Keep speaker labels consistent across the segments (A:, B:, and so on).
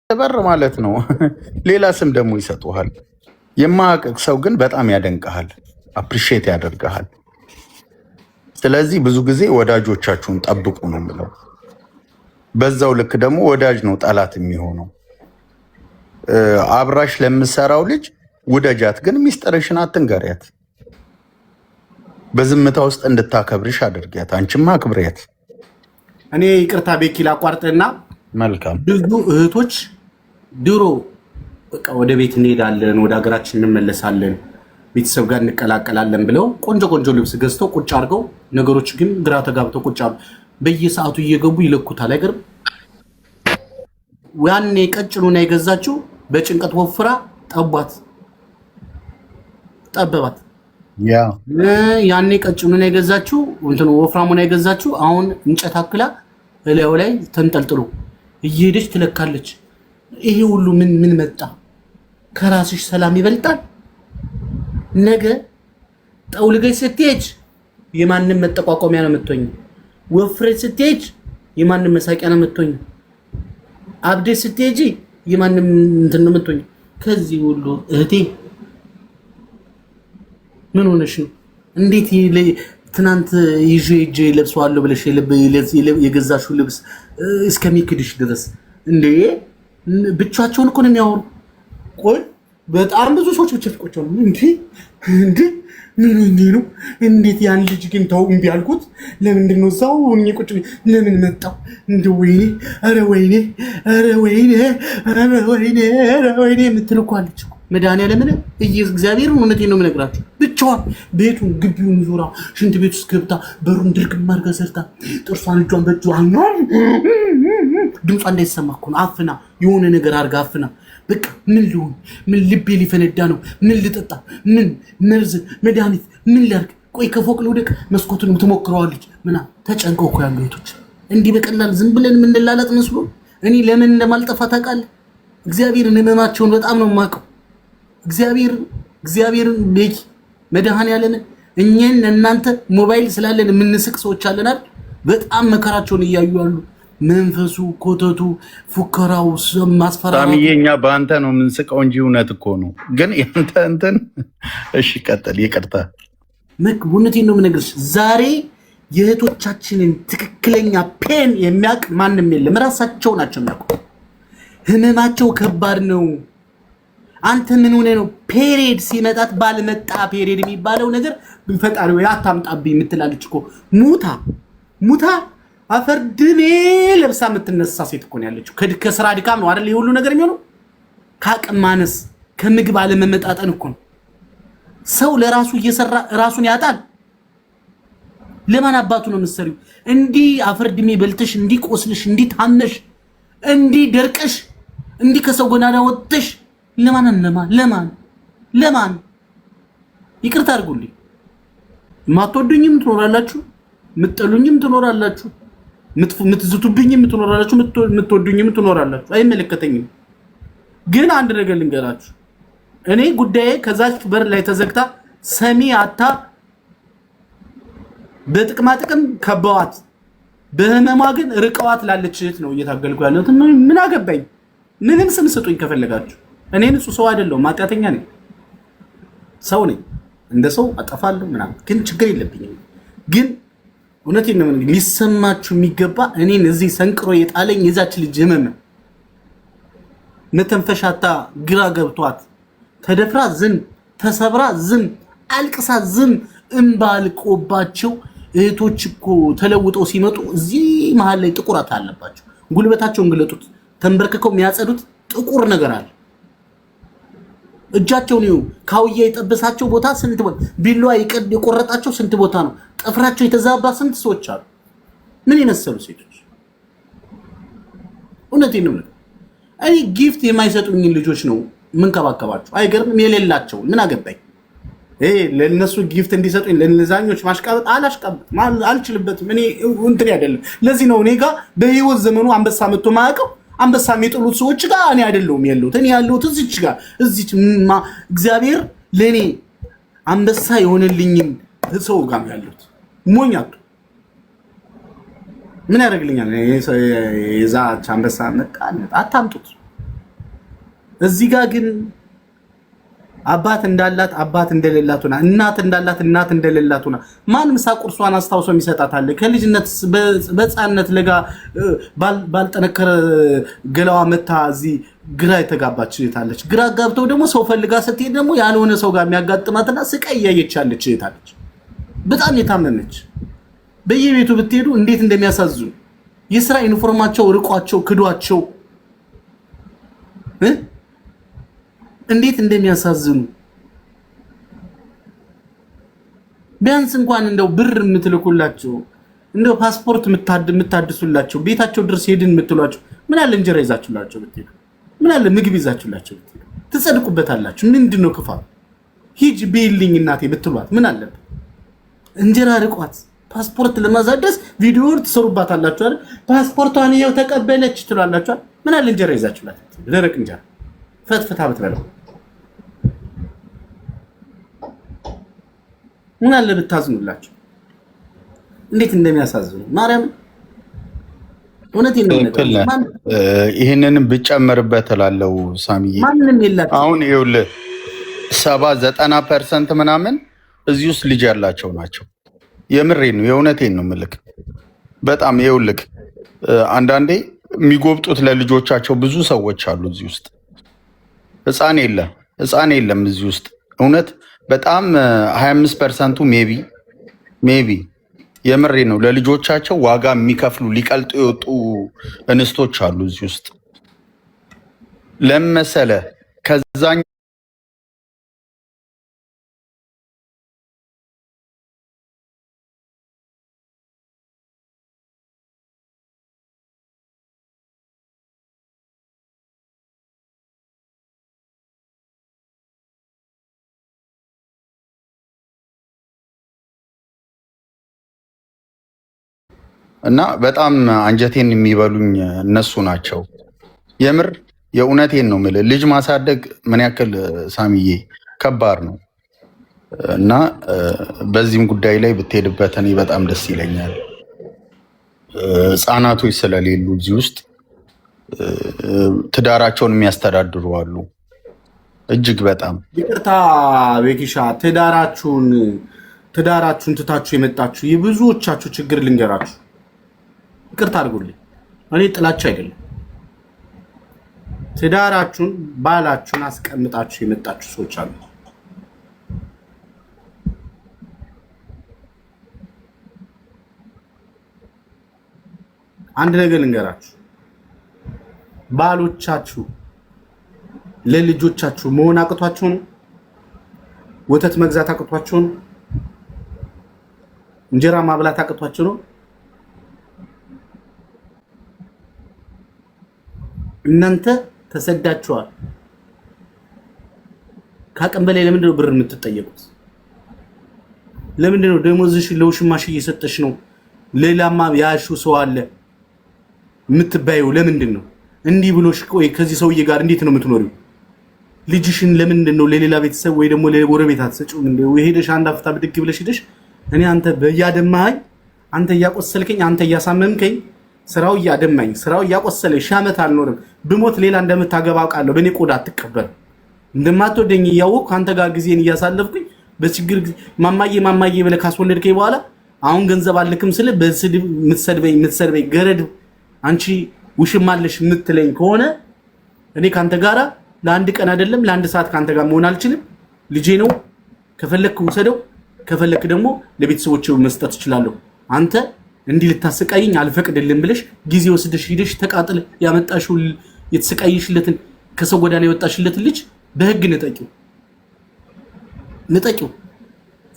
A: በር ማለት ነው። ሌላ ስም ደግሞ ይሰጡሃል። የማያውቅ ሰው ግን በጣም ያደንቀሃል፣ አፕሪሼት ያደርግሃል። ስለዚህ ብዙ ጊዜ ወዳጆቻችሁን ጠብቁ ነው የምለው። በዛው ልክ ደግሞ ወዳጅ ነው ጠላት የሚሆነው። አብራሽ ለምሰራው ልጅ ውደጃት፣ ግን ሚስጥርሽን አትንገሪያት። በዝምታ ውስጥ እንድታከብርሽ አድርጊያት፣ አንቺማ አክብሪያት።
B: እኔ ይቅርታ ቤኪ ላቋርጥና፣
A: መልካም
B: ብዙ እህቶች ድሮ በቃ ወደ ቤት እንሄዳለን፣ ወደ ሀገራችን እንመለሳለን፣ ቤተሰብ ጋር እንቀላቀላለን ብለው ቆንጆ ቆንጆ ልብስ ገዝተው ቁጭ አድርገው፣ ነገሮች ግን ግራ ተጋብተው ቁጭ አሉ። በየሰዓቱ እየገቡ ይለኩታል። አይገርም? ያኔ ቀጭኑን የገዛችው በጭንቀት ወፍራ ጠበባት። ያኔ ቀጭኑን የገዛችው እንትን ወፍራሙን የገዛችው አሁን እንጨት አክላ እላዩ ላይ ተንጠልጥሎ እየሄደች ትለካለች። ይሄ ሁሉ ምን መጣ? ከራስሽ ሰላም ይበልጣል። ነገ ጠውልገሽ ስትሄጅ የማንም መጠቋቋሚያ ነው የምትሆኝ። ወፍረሽ ስትሄጅ የማንም መሳቂያ ነው የምትሆኝ። አብደሽ ስትሄጂ የማንም እንትን ነው የምትሆኝ። ከዚህ ሁሉ እህቴ ምን ሆነሽ ነው? እንዴት ትናንት ይዤ እጄ ለብሰዋለሁ ብለሽ የገዛሽው ልብስ እስከሚክድሽ ድረስ እንዴ? ብቻቸውን እኮ ነው የሚያወሩ። ቆይ በጣም ብዙ ሰዎች ብቻ ፍቆቸው ነው እንዴ ምን ነው? እንዴት ያን ልጅ ግን ተው እምቢ አልኩት። ለምንድን ነው እዛው ቁጭ ለምን መጣው? እንደ ወይኔ ኧረ ወይኔ ኧረ ወይኔ ኧረ ወይኔ ኧረ ወይኔ የምትል እኮ አለች እኮ። መድኃኒዓለምን እግዚአብሔር እውነቴን ነው የምነግራችሁ። ብቻዋን ቤቱን ግቢውን ዙራ ሽንት ቤት ውስጥ ገብታ በሩን ድርግም አድርጋ ሰርታ ጥርሷን እጇን በእጇ ድምጿ እንዳይሰማ እኮ ነው አፍና የሆነ ነገር አድርጋ አፍና በቃ ምን ልሁን? ምን ልቤ ሊፈነዳ ነው? ምን ልጠጣ? ምን መርዝ መድኃኒት ምን ላድርግ? ቆይ ከፎቅ ልውደቅ? መስኮቱን ትሞክረዋለች ምና ተጨንቀው እኮ ያሉ እህቶች እንዲህ በቀላል ዝም ብለን የምንላላጥ መስሎ እኔ ለምን እንደማልጠፋ ታውቃለህ? እግዚአብሔርን ህመማቸውን በጣም ነው የማውቀው። እግዚአብሔርን ቤኪ መድኃኒዓለም እኛን እናንተ ሞባይል ስላለን የምንስቅ ሰዎች አለናል። በጣም መከራቸውን እያዩ ያሉ መንፈሱ፣ ኮተቱ፣ ፉከራው፣ ማስፈራራቱ
A: እኛ በአንተ ነው የምንስቀው እንጂ እውነት እኮ ነው። ግን ያንተ እንትን እሺ፣ ቀጥል። ይቅርታ
B: እውነቴን ነው የምነግርሽ። ዛሬ የእህቶቻችንን ትክክለኛ ፔን የሚያውቅ ማንም የለም። ራሳቸው ናቸው የሚያውቁ። ህመማቸው ከባድ ነው። አንተ ምን ሆነ ነው ፔሪድ ሲመጣት ባልመጣ ፔሪድ የሚባለው ነገር ፈጣሪው ያታምጣብኝ የምትላለች እኮ ሙታ አፈርድሜ ለብሳ የምትነሳ ሴት እኮ ነው ያለችው። ከስራ ድካም ነው አይደል ሁሉ ነገር የሚሆነው? ከአቅም ማነስ፣ ከምግብ አለመመጣጠን እኮ ነው። ሰው ለራሱ እየሰራ ራሱን ያጣል። ለማን አባቱ ነው የምትሰሪው? እንዲህ አፈርድሜ በልተሽ፣ እንዲህ ቆስልሽ፣ እንዲህ ታመሽ፣ እንዲህ ደርቀሽ፣ እንዲህ ከሰው ጎዳና ወጥተሽ ለማን? ይቅርታ አድርጉልኝ። ማትወዱኝም ትኖራላችሁ፣ ምትጠሉኝም ትኖራላችሁ፣ ምትዝቱብኝም ትኖራላችሁ፣ ምትወዱኝም ትኖራላችሁ። አይመለከተኝም። ግን አንድ ነገር ልንገራችሁ። እኔ ጉዳዬ ከዛች በር ላይ ተዘግታ ሰሚ አታ በጥቅማ ጥቅም ከበዋት በህመማ ግን ርቀዋት ላለች እህት ነው እየታገልኩ ያለሁት። ምን አገባኝ? ምንም ስም ስጡኝ ከፈለጋችሁ። እኔ ንጹህ ሰው አይደለሁም፣ ኃጢአተኛ ነኝ። ሰው ነኝ፣ እንደ ሰው አጠፋለሁ ምናምን፣ ግን ችግር የለብኝም። ግን እውነቴን ነው ሊሰማችሁ የሚገባ እኔን እዚህ ሰንቅሮ የጣለኝ የዛች ልጅ ህመም፣ መተንፈሻታ ግራ ገብቷት ተደፍራ ዝም፣ ተሰብራ ዝም፣ አልቅሳ ዝም፣ እንባ አልቆባቸው እህቶች እኮ ተለውጠው ሲመጡ እዚህ መሀል ላይ ጥቁራት አለባቸው። ጉልበታቸውን ግለጡት፣ ተንበርክከው የሚያጸዱት ጥቁር ነገር አለ። እጃቸው ነው ካውያ የጠበሳቸው ቦታ ስንት ቦታ፣ ቢላዋ የቆረጣቸው ስንት ቦታ ነው። ጥፍራቸው የተዛባ ስንት ሰዎች አሉ። ምን የመሰሉ ሴቶች። እውነቴን ነው። እኔ ጊፍት የማይሰጡኝ ልጆች ነው ምንከባከባቸው። አይገርምም? የሌላቸው ምን አገባኝ? ለነሱ ጊፍት እንዲሰጡኝ ለነዛኞች ማሽቃበጥ አልችልበትም። እኔ እንትን አይደለም። ለዚህ ነው እኔ ጋር በህይወት ዘመኑ አንበሳ መጥቶ ማያውቀው አንበሳ የሚጥሉት ሰዎች ጋር እኔ አይደለሁም ያለሁት። እኔ ያለሁት እዚች ጋር እግዚአብሔር ለኔ አንበሳ የሆነልኝን ሰው ጋር ያለሁት። ሞኛቱ ምን ያደርግልኛል? የዛች አንበሳ መጣ አታምጡት። እዚህ ጋር ግን አባት እንዳላት አባት እንደሌላቱና እናት እንዳላት እናት እንደሌላቱና ማን ምሳ ቁርሷን አስታውሶ የሚሰጣታል? ከልጅነት በሕፃንነት ለጋ ባልጠነከረ ገላዋ መታ እዚህ ግራ የተጋባች እህታለች። ግራ ጋብተው ደግሞ ሰው ፈልጋ ስትሄድ ደግሞ ያልሆነ ሰው ጋር የሚያጋጥማትና ስቃይ እያየች ያለች እህታለች። በጣም የታመመች በየቤቱ ብትሄዱ እንዴት እንደሚያሳዝኑ የስራ ዩኒፎርማቸው ርቋቸው ክዷቸው እንዴት እንደሚያሳዝኑ ቢያንስ እንኳን እንደው ብር የምትልኩላቸው እንደው ፓስፖርት የምታድሱላቸው ቤታቸው ድረስ ሄድን የምትሏቸው ምን አለ እንጀራ ይዛችሁላቸው ብትሄዱ ምን አለ ምግብ ይዛችሁላቸው ብትሄዱ ትጸድቁበታላችሁ። ምንድነው ክፋት? ሂጅ ቢልኝ እናቴ ብትሏት ምን አለ? እንጀራ ርቋት ፓስፖርት ለማዛደስ ቪዲዮ ትሰሩባታላችሁ አይደል? ፓስፖርቷን ይኸው ተቀበለች ትሏላችሁ። ምን አለ እንጀራ ይዛችሁላት ደረቅ እንጀራ ፈትፈታ ብትበለው ምን አለ ብታዝኑላችሁ። እንዴት እንደሚያሳዝኑ ማርያም እውነቴን ነው።
A: ይሄንንም ብጨመርበት እላለሁ ሳሚዬ።
B: ማንንም የላችሁ
A: አሁን ይኸውልህ 70-90% ምናምን እዚህ ውስጥ ልጅ ያላቸው ናቸው። የምሬን ነው የእውነቴን ነው ምልክ በጣም ይኸውልህ አንዳንዴ የሚጎብጡት ለልጆቻቸው ብዙ ሰዎች አሉ እዚህ ውስጥ። ህፃን የለም እዚህ ውስጥ እውነት በጣም 25%ቱ ሜቢ የምሬ ነው ለልጆቻቸው ዋጋ የሚከፍሉ ሊቀልጡ የወጡ እንስቶች አሉ እዚህ ውስጥ። ለምን መሰለህ? ከዛኝ እና በጣም አንጀቴን የሚበሉኝ እነሱ ናቸው። የምር የእውነቴን ነው የምልህ። ልጅ ማሳደግ ምን ያክል ሳሚዬ ከባድ ነው እና በዚህም ጉዳይ ላይ ብትሄድበት እኔ በጣም ደስ ይለኛል። ህፃናቶች ስለሌሉ እዚህ ውስጥ ትዳራቸውን የሚያስተዳድሩ አሉ። እጅግ በጣም
B: ይቅርታ ቤኪሻ፣ ትዳራችሁን ትታችሁ የመጣችሁ የብዙዎቻችሁ ችግር ልንገራችሁ። ይቅርታ አድርጉልኝ። እኔ ጥላቻ አይደለም። ትዳራችሁን ባላችሁን አስቀምጣችሁ የመጣችሁ ሰዎች አሉ። አንድ ነገር ልንገራችሁ። ባሎቻችሁ ለልጆቻችሁ መሆን አቅቷችሁ ነው? ወተት መግዛት አቅቷችሁ ነው? እንጀራ ማብላት አቅቷችሁ ነው? እናንተ ተሰዳችኋል። ከአቅም በላይ ለምንድን ነው ብር የምትጠየቁት? ለምንድን ነው ደሞዝሽ ለውሽማሽ እየሰጠሽ ነው? ሌላማ ያልሽው ሰው አለ የምትባየው ለምንድን ነው? እንዲህ ብሎሽ ቆይ ከዚህ ሰውዬ ጋር እንዴት ነው የምትኖሪው? ልጅሽን ለምንድን ነው ለሌላ ቤተሰብ ወይ ደግሞ ለጎረቤት አትሰጪው? እንደው ሄደሽ አንድ አፍታ ብድግ ብለሽ ሄደሽ እኔ አንተ በያደማኝ አንተ እያቆሰልከኝ አንተ እያሳመምከኝ ስራው እያደማኝ ስራው እያቆሰለኝ ሺህ ዓመት አልኖርም ብሞት ሌላ እንደምታገባ አውቃለሁ። በእኔ ቆዳ አትቀበል እንደማትወደኝ እያወቅሁ አንተ ጋር ጊዜን እያሳለፍኩኝ በችግር ማማዬ ብለህ ካስወለድከኝ በኋላ አሁን ገንዘብ አልክም ስለ በስድብ የምትሰድበኝ ገረድ አንቺ ውሽማለሽ የምትለኝ ከሆነ እኔ ካንተ ጋራ ለአንድ ቀን አይደለም ለአንድ ሰዓት ካንተ ጋር መሆን አልችልም። ልጄ ነው። ከፈለክ ውሰደው፣ ከፈለክ ደግሞ ለቤተሰቦቼ መስጠት እችላለሁ። አንተ እንዲህ ልታሰቃይኝ አልፈቅድልም ብለሽ ጊዜ ወስደሽ ሂደሽ ተቃጥለ ያመጣሽው የተሰቃይሽለትን ከሰው ጎዳና የወጣሽለትን ልጅ በህግ ንጠቂው።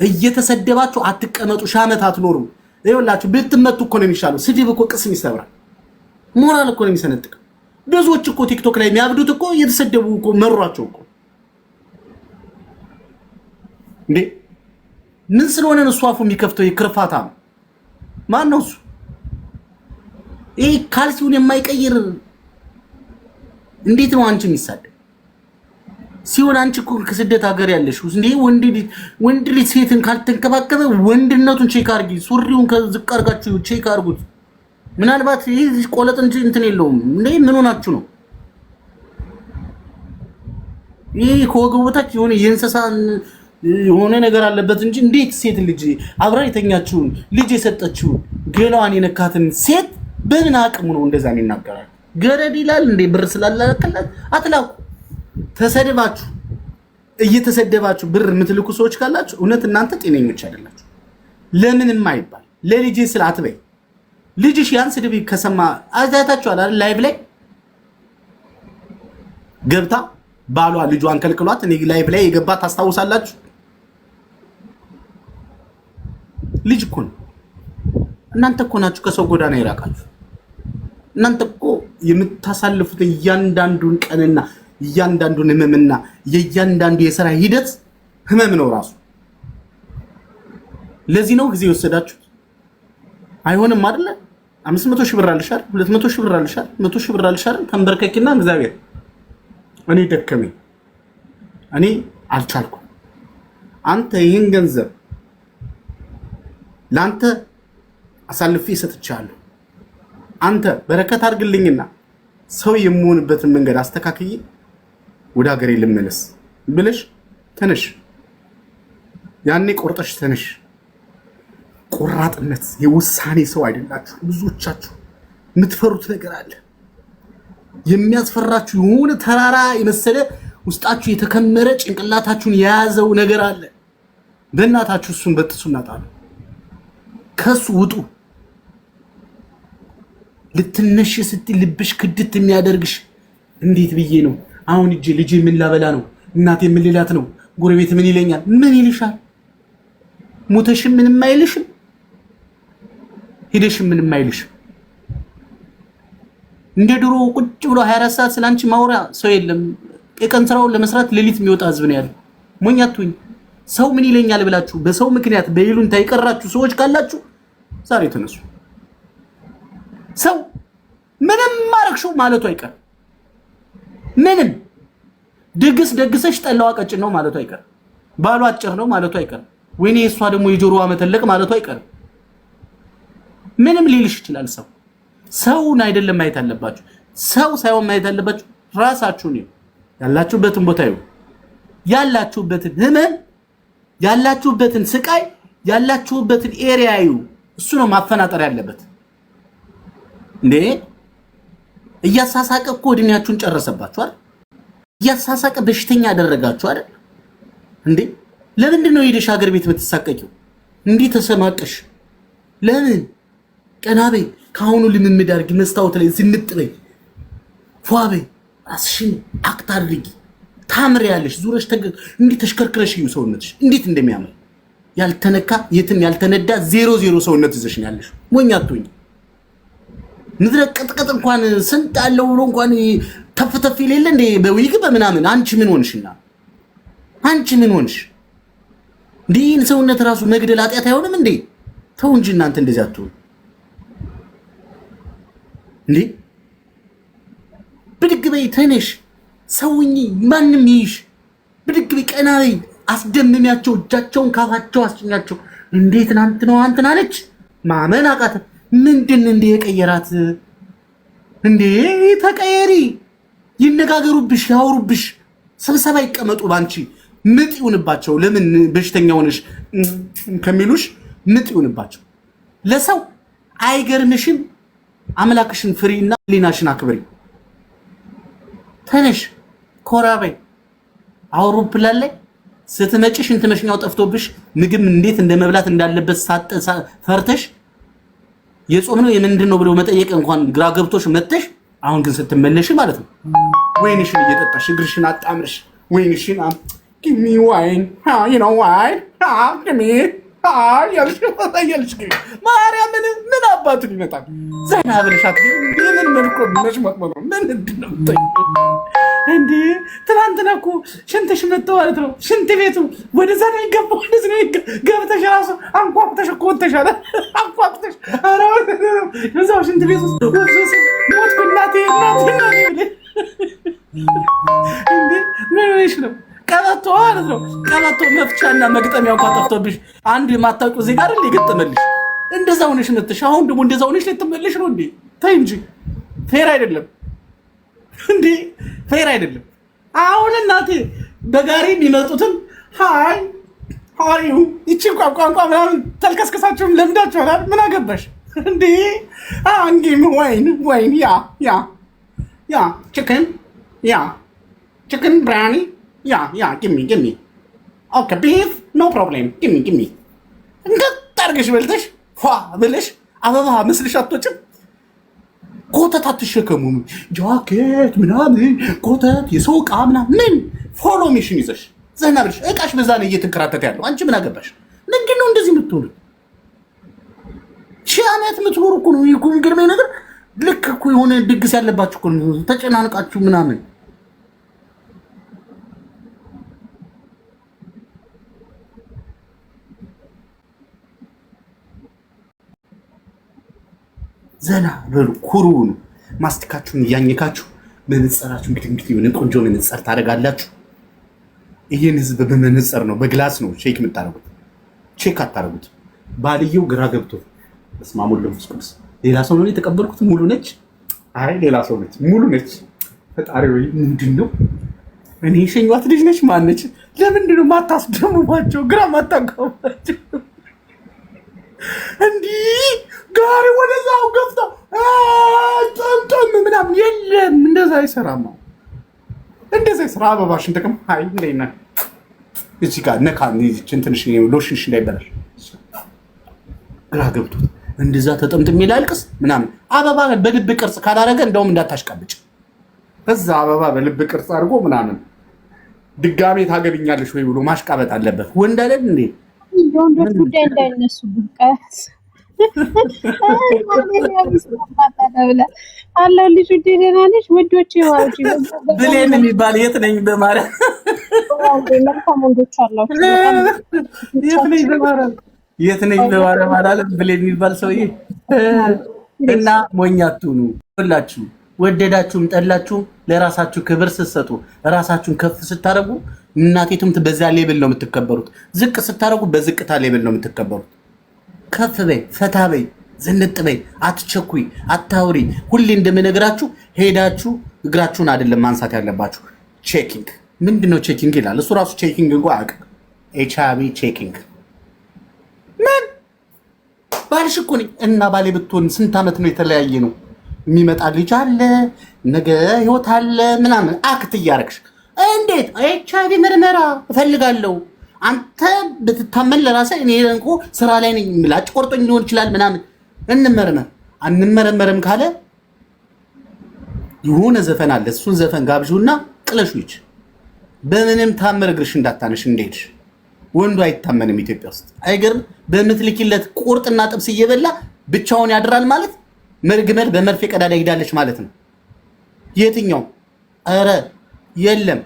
B: እየተሰደባችሁ አትቀመጡ። ሺህ ዓመት አትኖሩ። ይኸውላችሁ ብትመቱ እኮ ነው የሚሻለው። ስድብ እኮ ቅስም ይሰብራል። ሞራል እኮ ነው የሚሰነጥቀው። ብዙዎች እኮ ቲክቶክ ላይ የሚያብዱት እኮ እየተሰደቡ እኮ መሯቸው እኮ እንዴ! ምን ስለሆነ ነው እሱ አፉ የሚከፍተው? የክርፋታ ማን ነው እሱ? ይሄ ካልሲውን የማይቀይር እንዴት ነው አንቺ የሚሳደብ ሲሆን? አንቺ እኮ ከስደት ሀገር ያለሽ እንዴ ወንድ ልጅ ሴትን ካልተንከባከበ ወንድነቱን ቼክ አድርጊ። ሱሪውን ከዝቅ አድርጋችሁ ቼክ አድርጉት። ምናልባት ይሄ ቆለጥ እንጂ እንትን የለውም እንዴ! ምን ሆናችሁ ነው? ይህ ከወገቡ በታች የሆነ የእንስሳን የሆነ ነገር አለበት እንጂ እንዴት ሴት ልጅ አብራ የተኛችውን ልጅ የሰጠችውን ገላዋን የነካትን ሴት በምን አቅሙ ነው እንደዛ ይናገራል? ገረድ ይላል እንዴ? ብር ስላላከላት አትላቁ። ተሰድባችሁ እየተሰደባችሁ ብር የምትልኩ ሰዎች ካላችሁ እውነት እናንተ ጤነኞች አይደላችሁ። ለምንም አይባል ለልጄ ስለ አትበይ። ልጅሽ ያን ስድብ ከሰማ አዛታችኋል አይደል? ላይቭ ላይ ገብታ ባሏ ልጇን ከልክሏት እኔ ላይቭ ላይ የገባ ታስታውሳላችሁ? ልጅ እኮ ነው። እናንተ እኮ ናችሁ ከሰው ጎዳና ይራቃችሁ። እናንተ እኮ የምታሳልፉት እያንዳንዱን ቀንና እያንዳንዱን ህመምና የእያንዳንዱ የሥራ ሂደት ህመም ነው ራሱ። ለዚህ ነው ጊዜ የወሰዳችሁት። አይሆንም አይደለ? 500 ሺህ ብር አልሻል፣ 200 ሺህ ብር አልሻል፣ 100 ሺህ ብር አልሻል። ተንበርከኪና እግዚአብሔር እኔ ደከመኝ፣ እኔ አልቻልኩም። አንተ ይህን ገንዘብ ለአንተ አሳልፌ ሰጥቻለሁ። አንተ በረከት አድርግልኝና ሰው የምሆንበትን መንገድ አስተካክዬ ወደ ሀገሬ ልመለስ ብለሽ ተነሽ። ያኔ ቆርጠሽ ተነሽ። ቆራጥነት የውሳኔ ሰው አይደላችሁ። ብዙዎቻችሁ የምትፈሩት ነገር አለ። የሚያስፈራችሁ የሆነ ተራራ የመሰለ ውስጣችሁ የተከመረ ጭንቅላታችሁን የያዘው ነገር አለ። በእናታችሁ እሱን በጥሱና ጣሉ። ከሱ ውጡ። ልትነሽ ስትይ ልብሽ ክድት የሚያደርግሽ እንዴት ብዬ ነው አሁን እጄ ልጄ ምን ላበላ ነው? እናቴ ምን ልላት ነው? ጎረቤት ምን ይለኛል? ምን ይልሻል? ሞተሽም ምንም አይልሽም፣ ሄደሽም ምንም አይልሽም። እንደ ድሮ ቁጭ ብሎ 24 ሰዓት ስላንቺ ማውራ ሰው የለም። የቀን ስራውን ለመስራት ሌሊት የሚወጣ ህዝብ ነው ያለው። ሞኛቱኝ ሰው ምን ይለኛል ብላችሁ በሰው ምክንያት በይሉንታ የቀራችሁ ሰዎች ካላችሁ ዛሬ ተነሱ። ሰው ምንም ማረክሽው ማለቱ አይቀር። ምንም ድግስ ደግሰሽ ጠላዋ ቀጭን ነው ማለቱ አይቀር። ባሏ አጭር ነው ማለቱ አይቀር። ወይኔ እሷ ደግሞ የጆሮዋ መተለቅ ማለቱ አይቀር። ምንም ሊልሽ ይችላል። ሰውን አይደለም ማየት አለባችሁ። ሰው ሳይሆን ማየት አለባችሁ ራሳችሁን። ያላችሁበትን ቦታ ይሁ፣ ያላችሁበትን ህመም፣ ያላችሁበትን ስቃይ፣ ያላችሁበትን ኤሪያ ይሁ። እሱ ነው ማፈናጠር ያለበት። እንዴ እያሳሳቀ እኮ እድሜያችሁን ጨረሰባችሁ አይደል? እያሳሳቀ በሽተኛ ያደረጋችሁ አይደል? እንዴ ለምንድን ነው ሄደሽ ሀገር ቤት የምትሳቀቂው? እንዲህ ተሰማቀሽ ለምን? ቀናቤ ካሁኑ ልምምድ አድርጊ። መስታወት ላይ ዝንጥ በይ፣ ፏ በይ፣ ራስሽን አክት አድርጊ። ታምሪያለሽ። ዙረሽ እንዲህ ተሽከርክረሽ እዩ ሰውነትሽ እንዴት እንደሚያምር። ያልተነካ የትም ያልተነዳ 00 ሰውነት ይዘሽ ነው ያለሽ። ሞኝ አትሁኝ። ምድረ ቅጥቅጥ እንኳን ስንት አለው ብሎ እንኳን ተፍተፍ ይሌለ እንዴ በዊግ በምናምን። አንቺ ምን ሆንሽና? አንቺ ምን ሆንሽ? ዲን ሰውነት ራሱ መግደል ኃጢአት አይሆንም እንዴ? ተው እንጂ እናንተ እንደዚህ አትሁን እንዴ። ብድግ በይ፣ ተነሽ፣ ሰውኝ፣ ማንም ይይሽ። ብድግ በይ፣ ቀና በይ፣ አስደምሚያቸው፣ እጃቸውን ካፋቸው አስጭኛቸው። እንዴት ናንት ነው አንተን አለች። ማመን አቃተ። ምንድን እንደ የቀየራት እንዴ? ተቀየሪ፣ ይነጋገሩብሽ፣ ያወሩብሽ፣ ስብሰባ ይቀመጡ ባንቺ። ምጥ ይሁንባቸው። ለምን በሽተኛ ሆነሽ ከሚሉሽ ምጥ ይሁንባቸው። ለሰው አይገርምሽም? አምላክሽን ፍሪና ሊናሽን አክብሪ። ተነሽ፣ ኮራ በይ። አውሮፕላን ላይ ስትመጪ ሽንት መሽኛው ጠፍቶብሽ ምግብ እንዴት እንደመብላት እንዳለበት ፈርተሽ የጾም ነው የምንድን ነው ብሎ መጠየቅ እንኳን ግራ ገብቶሽ መጥተሽ፣ አሁን ግን ስትመለሽ ማለት ነው ወይንሽን እየጠጣሽ እግርሽን አጣምርሽ ወይንሽን give me wine, you know wine, give me ያልሽ ማርያም ምን አባቱ ይመጣል? ዘና ብለሻት ግን ምን መልኩ መሽመጥ ነው? ምን እንደው እንዴ ትናንትና እኮ ሽንትሽ መጥቶ ማለት ነው ሽንት ቤቱ ወደዛ ነው ይገባው። ወደዛ ነው ገብተሽ ራሱ አንኳኩተሽ እኮ ወጥተሻል። አንኳኩተሽ ኧረ እዛው ሽንት ቤቱ ወጥተሽ ሞት ኩላቴ እንዴ ምን ሆነሽ ነው? ቀበቶ ማለት ነው። ቀበቶ መፍቻና መግጠሚያው እንኳን ጠፍቶብሽ አንድ የማታውቂው እዚህ ጋር ሊገጠመልሽ እንደዛ ሆነሽ ነጥሽ። አሁን ደግሞ እንደዛ ሆነሽ ልትመለሽ ነው እንዴ? ተይ እንጂ ፌር አይደለም እንዴ! ፌር አይደለም። አሁን እናቴ በጋሪ የሚመጡትን ሃይ ሃሪዩ ይቺን ቋንቋ ምናምን ተልከስከሳችሁም ለምዳችኋል። ምን አገባሽ እንዴ? አንጊም ወይን ያ ቺክን ብራኒ ያ ጊሚ ኦኬ ቢፍ ኖ ፕሮብሌም ጊሚ እንገጣርግሽ በልተሽ ፏ ብለሽ አበባ መስልሽ አትወጭም። ኮተት አትሸከሙም። ጃኬት ምናምን ኮተት የሰው ዕቃ ምናምን ምን ፎሎ ሚሽን ይዘሽ ዘና ብለሽ ዕቃሽ በዛ ላይ እየተንከራተተ ያለው አንቺ ምን አገባሽ? ምንድን ነው እንደዚህ የምትሆኑት? ሺህ ዓመት የምትኖሩ እኮ ነው። ይኩን ግርሜ ነገር ልክ እኮ የሆነ ድግስ ያለባችሁ እኮ ነው ተጨናንቃችሁ ምናምን። ዘና በሉ ኩሩ ነው። ማስቲካችሁን እያኘካችሁ መነጽራችሁን እንግዲህ የሆነ ቆንጆ መነጽር ታደርጋላችሁ። ይህን ህዝብ በመነጽር ነው በግላስ ነው ቼክ የምታደርጉት። ቼክ አታደርጉት። ባልየው ግራ ገብቶ በስመ አብ ወወልድ ወመንፈስ ቅዱስ ሌላ ሰው ነው የተቀበልኩት። ሙሉ ነች። አይ ሌላ ሰው ነች፣ ሙሉ ነች። ፈጣሪ ወይ ምንድን ነው? እኔ የሸኟት ልጅ ነች። ማነች? ለምንድን ነው ማታስደምሟቸው? ግራ ማታጋባቸው? እንዲህ ጋሪ ወደዛው ገፍተው ጠምጠም ምናምን የለም። እንደዛ አይሰራማ። እንደዛ አይሰራ። አበባሽን ጥቅም አይ እንደና እዚህ ጋር ነካ እንትን ትንሽ ሎሽንሽ እንዳይበላሽ ግራ ገብቶት እንደዛ ተጠምጥም ይላልቅስ ምናምን። አበባ በልብ ቅርጽ ካላረገ እንደውም እንዳታሽቀብጭ። በዛ አበባ በልብ ቅርጽ አድርጎ ምናምን ድጋሜ ታገብኛለሽ ወይ ብሎ ማሽቃበጥ አለበት። ወንድ አይደል እንዴ?
C: የወንዶች ጉዳይ እንዳይነሱ ብቀት አለው ልጅ ውዴ ደህና ነሽ? ወንዶች ይዋውጪ
B: ብሌን የሚባል የት ነኝ በማለት
C: መልካም ወንዶች አላችሁ።
B: የት ነኝ በማለት አላለም ብሌን የሚባል ሰውዬ። እና ሞኛቱኑ ሁላችሁ ወደዳችሁም ጠላችሁም ለራሳችሁ ክብር ስትሰጡ ራሳችሁን ከፍ ስታደርጉ እናቴቱም በዛ ሌብል ነው የምትከበሩት። ዝቅ ስታደርጉ በዝቅታ ሌብል ነው የምትከበሩት። ከፍ በይ፣ ፈታ በይ፣ ዝንጥ በይ፣ አትቸኩይ፣ አታውሪ። ሁሌ እንደምነግራችሁ ሄዳችሁ እግራችሁን አይደለም ማንሳት ያለባችሁ። ቼኪንግ ምንድነው? ቼኪንግ ይላል እሱ ራሱ ቼኪንግ እንኳን አያውቅም። ኤችአይቪ ቼኪንግ ምን ባልሽ እኮ ነኝ እና ባሌ ብትሆን ስንት ዓመት ነው የተለያየ ነው። የሚመጣ ልጅ አለ፣ ነገ ህይወት አለ ምናምን አክት እያረግሽ እንዴት ኤችአይቪ ምርመራ እፈልጋለሁ። አንተ ብትታመን ለራስህ እኔ እንኮ ስራ ላይ ነኝ ምላጭ ቆርጦኝ ሊሆን ይችላል ምናምን። እንመርመር። አንመረመርም ካለ የሆነ ዘፈን አለ፣ እሱን ዘፈን ጋብዡና ቅለሹ ይች በምንም ታምር እግርሽ እንዳታነሽ እንደሄድሽ። ወንዱ አይታመንም ኢትዮጵያ ውስጥ አይገርም። በምትልኪለት ቁርጥና ጥብስ እየበላ ብቻውን ያድራል ማለት መርግመል በመርፌ ቀዳዳ ሄዳለች ማለት ነው። የትኛው? ኧረ የለም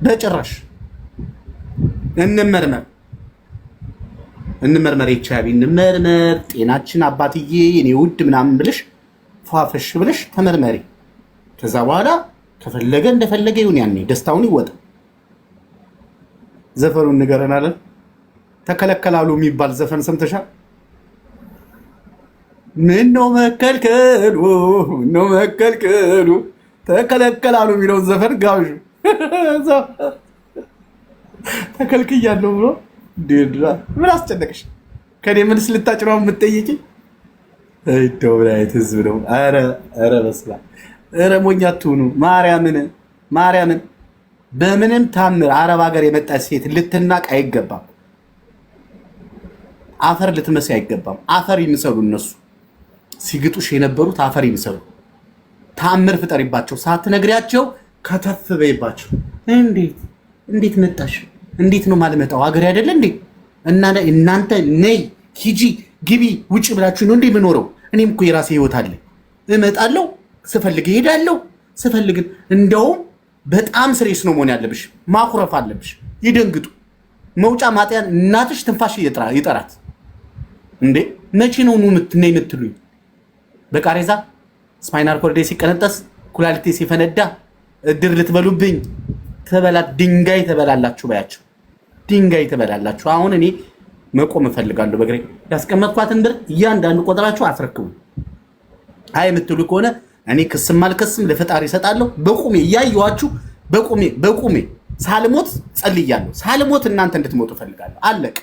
B: በጭራሽ። እንመርመር፣ ኤችአይቪ እንመርመር። ጤናችን አባትዬ የኔ ውድ ምናምን ብለሽ ፏፈሽ ብለሽ ተመርመሪ። ከዛ በኋላ ከፈለገ እንደፈለገ ይሁን፣ ያኔ ደስታውን ይወጣ። ዘፈኑን ንገረናለን። ተከለከላሉ የሚባል ዘፈን ሰምተሻል? ምነው መከልከሉ ነው መከልከሉ ተከለከላሉ የሚለውን ዘፈን ጋብዡ። ተከልክያለሁ ብሎ ዲድራ ምን አስጨነቅሽ? ከኔ ምንስ ልታጭ ነው የምትጠይቂ? አይተው ብላይት ህዝብ ነው። አረ በስላ አረ ሞኛ አትሁኑ። ማርያምን በምንም ታምር አረብ ሀገር የመጣች ሴት ልትናቅ አይገባም። አፈር ልትመስይ አይገባም። አፈር ይምሰሉ እነሱ ሲግጡሽ የነበሩት አፈር ይምሰሉ። ታምር ፍጠሪባቸው። ሳትነግሪያቸው ከተፍ በይባቸው። እንዴት መጣሽ? እንዴት ነው ማልመጣው? ሀገር አይደለ እንዴ? እናንተ ነይ ሂጂ ግቢ ውጭ ብላችሁ ነው እንዴ የምኖረው? እኔም እኮ የራሴ ህይወት አለ። እመጣለሁ፣ ስፈልግ እሄዳለሁ፣ ስፈልግ እንደውም በጣም ስሬስ ነው መሆን ያለብሽ። ማኩረፍ አለብሽ። ይደንግጡ። መውጫ ማጥያን እናትሽ ትንፋሽ ይጠራት እንዴ። መቼ ነው ነይ የምትሉኝ? በቃሬዛ ስፓይናል ኮርዴ ሲቀነጠስ ኩላሊቴ ሲፈነዳ እድር ልትበሉብኝ ድንጋይ ተበላላችሁ በያቸው። ድንጋይ ተበላላችሁ። አሁን እኔ መቆም እፈልጋለሁ። በግሬ ያስቀመጥኳትን ብር እያንዳንዱ ቆጥራችሁ አስረክቡ። አይ የምትሉ ከሆነ እኔ ክስም አልከስም ለፈጣሪ እሰጣለሁ። በቁሜ እያየኋችሁ በቁሜ ሳልሞት ጸልያለሁ። ሳልሞት እናንተ እንድትሞቱ ፈልጋለሁ። አለቅ።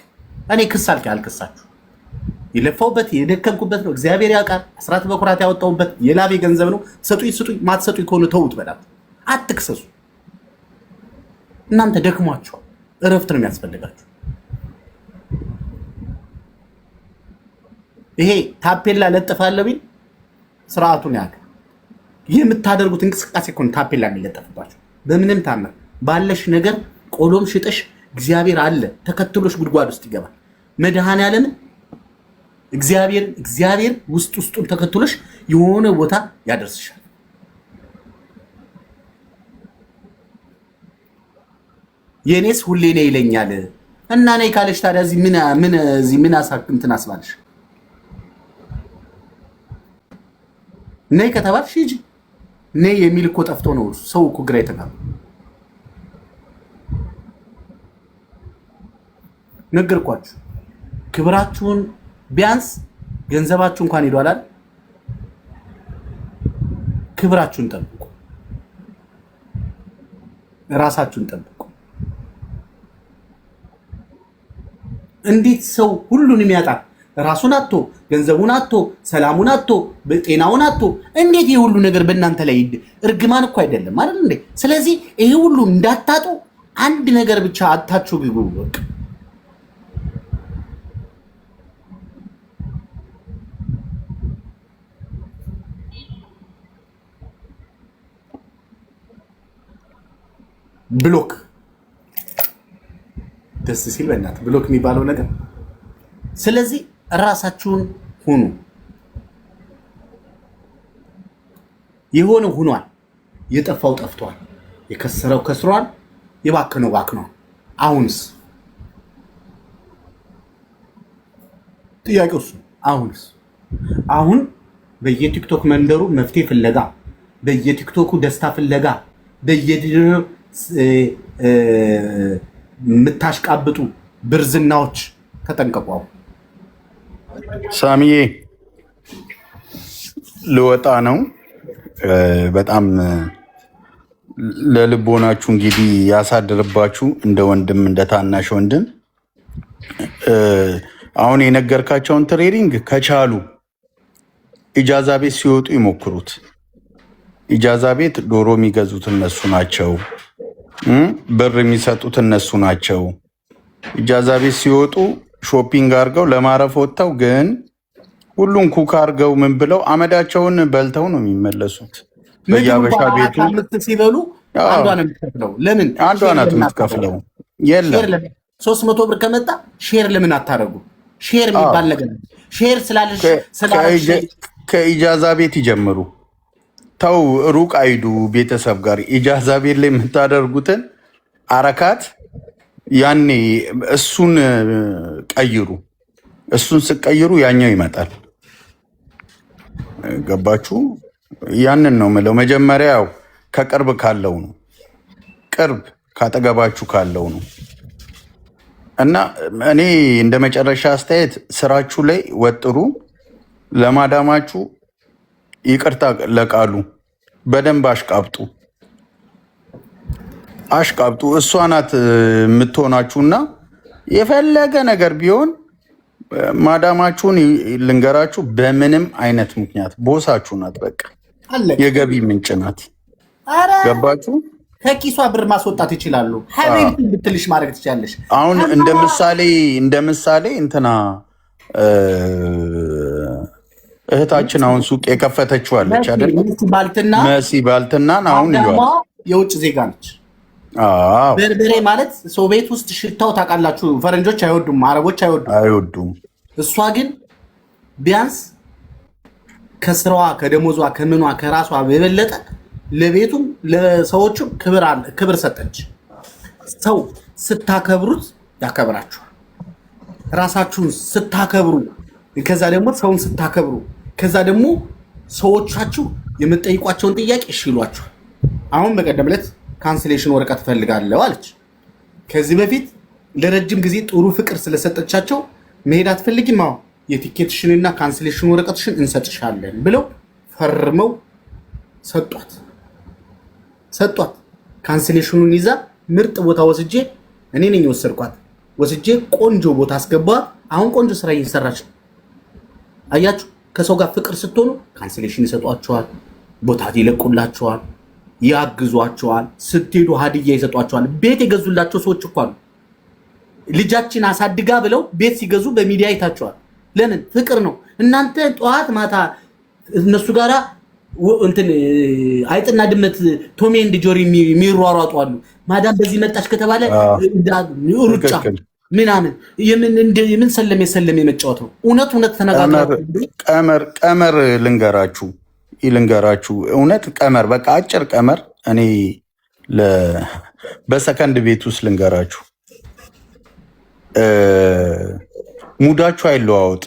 B: እኔ ክስ አልከሳችሁ። የለፋውበት የደከምኩበት ነው። እግዚአብሔር ያውቃል። አስራት በኩራት ያወጣውበት የላቤ ገንዘብ ነው። ስጡኝ። ማትሰጡኝ ከሆነ ተውት። በላት አትክሰሱ። እናንተ ደክሟችኋል። እረፍት ነው የሚያስፈልጋችሁ። ይሄ ታፔላ ለጥፋለሁ ቢል ስርዓቱን ያውቃል። የምታደርጉት እንቅስቃሴ እኮ ነው ታፔላ የሚለጠፍባችሁ። በምንም ታምር ባለሽ ነገር ቆሎም ሽጠሽ እግዚአብሔር አለ ተከትሎሽ ጉድጓድ ውስጥ ይገባል። መድኃኔዓለምን እግዚአብሔር ውስጡን ተከትሎሽ የሆነ ቦታ ያደርስሻል። የኔስ ሁሌ ነይ ይለኛል እና ነይ ካለሽ ታዲያ እዚህ ምን አሳክምትን አስባለሽ? ነይ ከተባልሽ ሂጂ። ነይ የሚል እኮ ጠፍቶ ነው ሰው እኮ ግራ የተጋባ። ነገርኳችሁ። ክብራችሁን ቢያንስ ገንዘባችሁ እንኳን ሄዷል። ክብራችሁን ጠብቁ፣ ራሳችሁን ጠብቁ። እንዴት ሰው ሁሉንም ያጣል? ራሱን አጥቶ ገንዘቡን አጥቶ ሰላሙን አጥቶ ጤናውን አጥቶ እንዴት ይሄ ሁሉ ነገር በእናንተ ላይ እርግማን እኮ አይደለም አይደል እንዴ? ስለዚህ ይሄ ሁሉ እንዳታጡ አንድ ነገር ብቻ አጣችሁ ግቡ። በቃ ብሎክ ደስ ሲል በእናትህ ብሎክ የሚባለው ነገር። ስለዚህ ራሳችሁን ሁኑ። የሆነ ሁኗል። የጠፋው ጠፍቷል። የከሰረው ከስሯል። የባከነው ባክኗል። አሁንስ ጥያቄው እሱ አሁን በየቲክቶክ መንደሩ መፍትሄ ፍለጋ፣ በየቲክቶኩ ደስታ ፍለጋ፣ በየድር የምታሽቃብጡ ብርዝናዎች ተጠንቀቁ።
A: ሳሚዬ ልወጣ ነው። በጣም ለልቦናችሁ እንግዲህ ያሳድርባችሁ። እንደ ወንድም እንደ ታናሽ ወንድም አሁን የነገርካቸውን ትሬኒንግ ከቻሉ ኢጃዛ ቤት ሲወጡ ይሞክሩት። ኢጃዛ ቤት ዶሮ የሚገዙት እነሱ ናቸው። ብር የሚሰጡት እነሱ ናቸው። ኢጃዛ ቤት ሲወጡ ሾፒንግ አድርገው ለማረፍ ወጥተው ግን ሁሉን ኩክ አድርገው ምን ብለው አመዳቸውን በልተው ነው የሚመለሱት። በየአበሻ ቤቱ
B: ሲበሉ አንዷ ነው የምትከፍለው። ለምን
A: አንዷ ናት የምትከፍለው? የለም
B: 300 ብር ከመጣ ሼር ለምን አታረጉ? ሼር የሚባል ነገር ሼር ስላለሽ
A: ከኢጃዛ ቤት ይጀምሩ። ተው ሩቅ አይዱ። ቤተሰብ ጋር ኢጃዛ ቤት ላይ የምታደርጉትን አረካት ያኔ እሱን ቀይሩ። እሱን ስቀይሩ ያኛው ይመጣል። ገባችሁ? ያንን ነው የምለው። መጀመሪያ ያው ከቅርብ ካለው ነው፣ ቅርብ ካጠገባችሁ ካለው ነው። እና እኔ እንደ መጨረሻ አስተያየት ስራችሁ ላይ ወጥሩ። ለማዳማችሁ ይቅርታ ለቃሉ በደንብ አሽቃብጡ። እሷ ናት የምትሆናችሁና የፈለገ ነገር ቢሆን ማዳማችሁን ልንገራችሁ፣ በምንም አይነት ምክንያት ቦሳችሁ ናት። በቃ የገቢ ምንጭ ናት። ገባችሁ?
B: ከኪሷ ብር ማስወጣት ይችላሉ። ሀቢብቲ ብትልሽ ማድረግ ትችላለሽ።
A: አሁን እንደ ምሳሌ እንትና እህታችን አሁን ሱቅ የከፈተችው አለች አይደል? መሲ ባልትናን አሁን
B: የውጭ ዜጋ ነች። በርበሬ ማለት ሰው ቤት ውስጥ ሽታው ታውቃላችሁ። ፈረንጆች አይወዱም፣ አረቦች አይወዱም። እሷ ግን ቢያንስ ከስራዋ ከደሞዟ ከምኗ ከራሷ የበለጠ ለቤቱም ለሰዎቹም ክብር ሰጠች። ሰው ስታከብሩት ያከብራችኋል። ራሳችሁን ስታከብሩ፣ ከዛ ደግሞ ሰውን ስታከብሩ፣ ከዛ ደግሞ ሰዎቻችሁ የምትጠይቋቸውን ጥያቄ እሺ ይሏችኋል። አሁን በቀደም ዕለት ካንስሌሽን ወረቀት እፈልጋለሁ አለች። ከዚህ በፊት ለረጅም ጊዜ ጥሩ ፍቅር ስለሰጠቻቸው መሄድ አትፈልጊም? አዎ የቲኬትሽንና ካንስሌሽን ወረቀትሽን እንሰጥሻለን ብለው ፈርመው ሰጧት። ካንስሌሽኑን ይዛ ምርጥ ቦታ ወስጄ እኔ ነኝ ወሰድኳት። ወስጄ ቆንጆ ቦታ አስገባዋት። አሁን ቆንጆ ስራ እየሰራች ነው። አያችሁ፣ ከሰው ጋር ፍቅር ስትሆኑ ካንስሌሽን ይሰጧቸዋል፣ ቦታ ይለቁላቸዋል፣ ያግዟቸዋል። ስትሄዱ ሀዲያ ይሰጧቸዋል። ቤት የገዙላቸው ሰዎች እኮ አሉ። ልጃችን አሳድጋ ብለው ቤት ሲገዙ በሚዲያ አይታቸዋል። ለምን? ፍቅር ነው። እናንተ ጠዋት ማታ እነሱ ጋራ እንትን አይጥና ድመት ቶሜ ኤንድ ጆሪ የሚሯሯጡ አሉ። ማዳም በዚህ መጣች ከተባለ ሩጫ ምናምን የምን ሰለም የመጫወት ነው። እውነት ተነጋግራችሁ
A: ቀመር ልንገራችሁ እውነት ቀመር፣ በቃ አጭር ቀመር። እኔ በሰከንድ ቤት ውስጥ ልንገራችሁ፣ ሙዳችሁ አይለዋወጥ።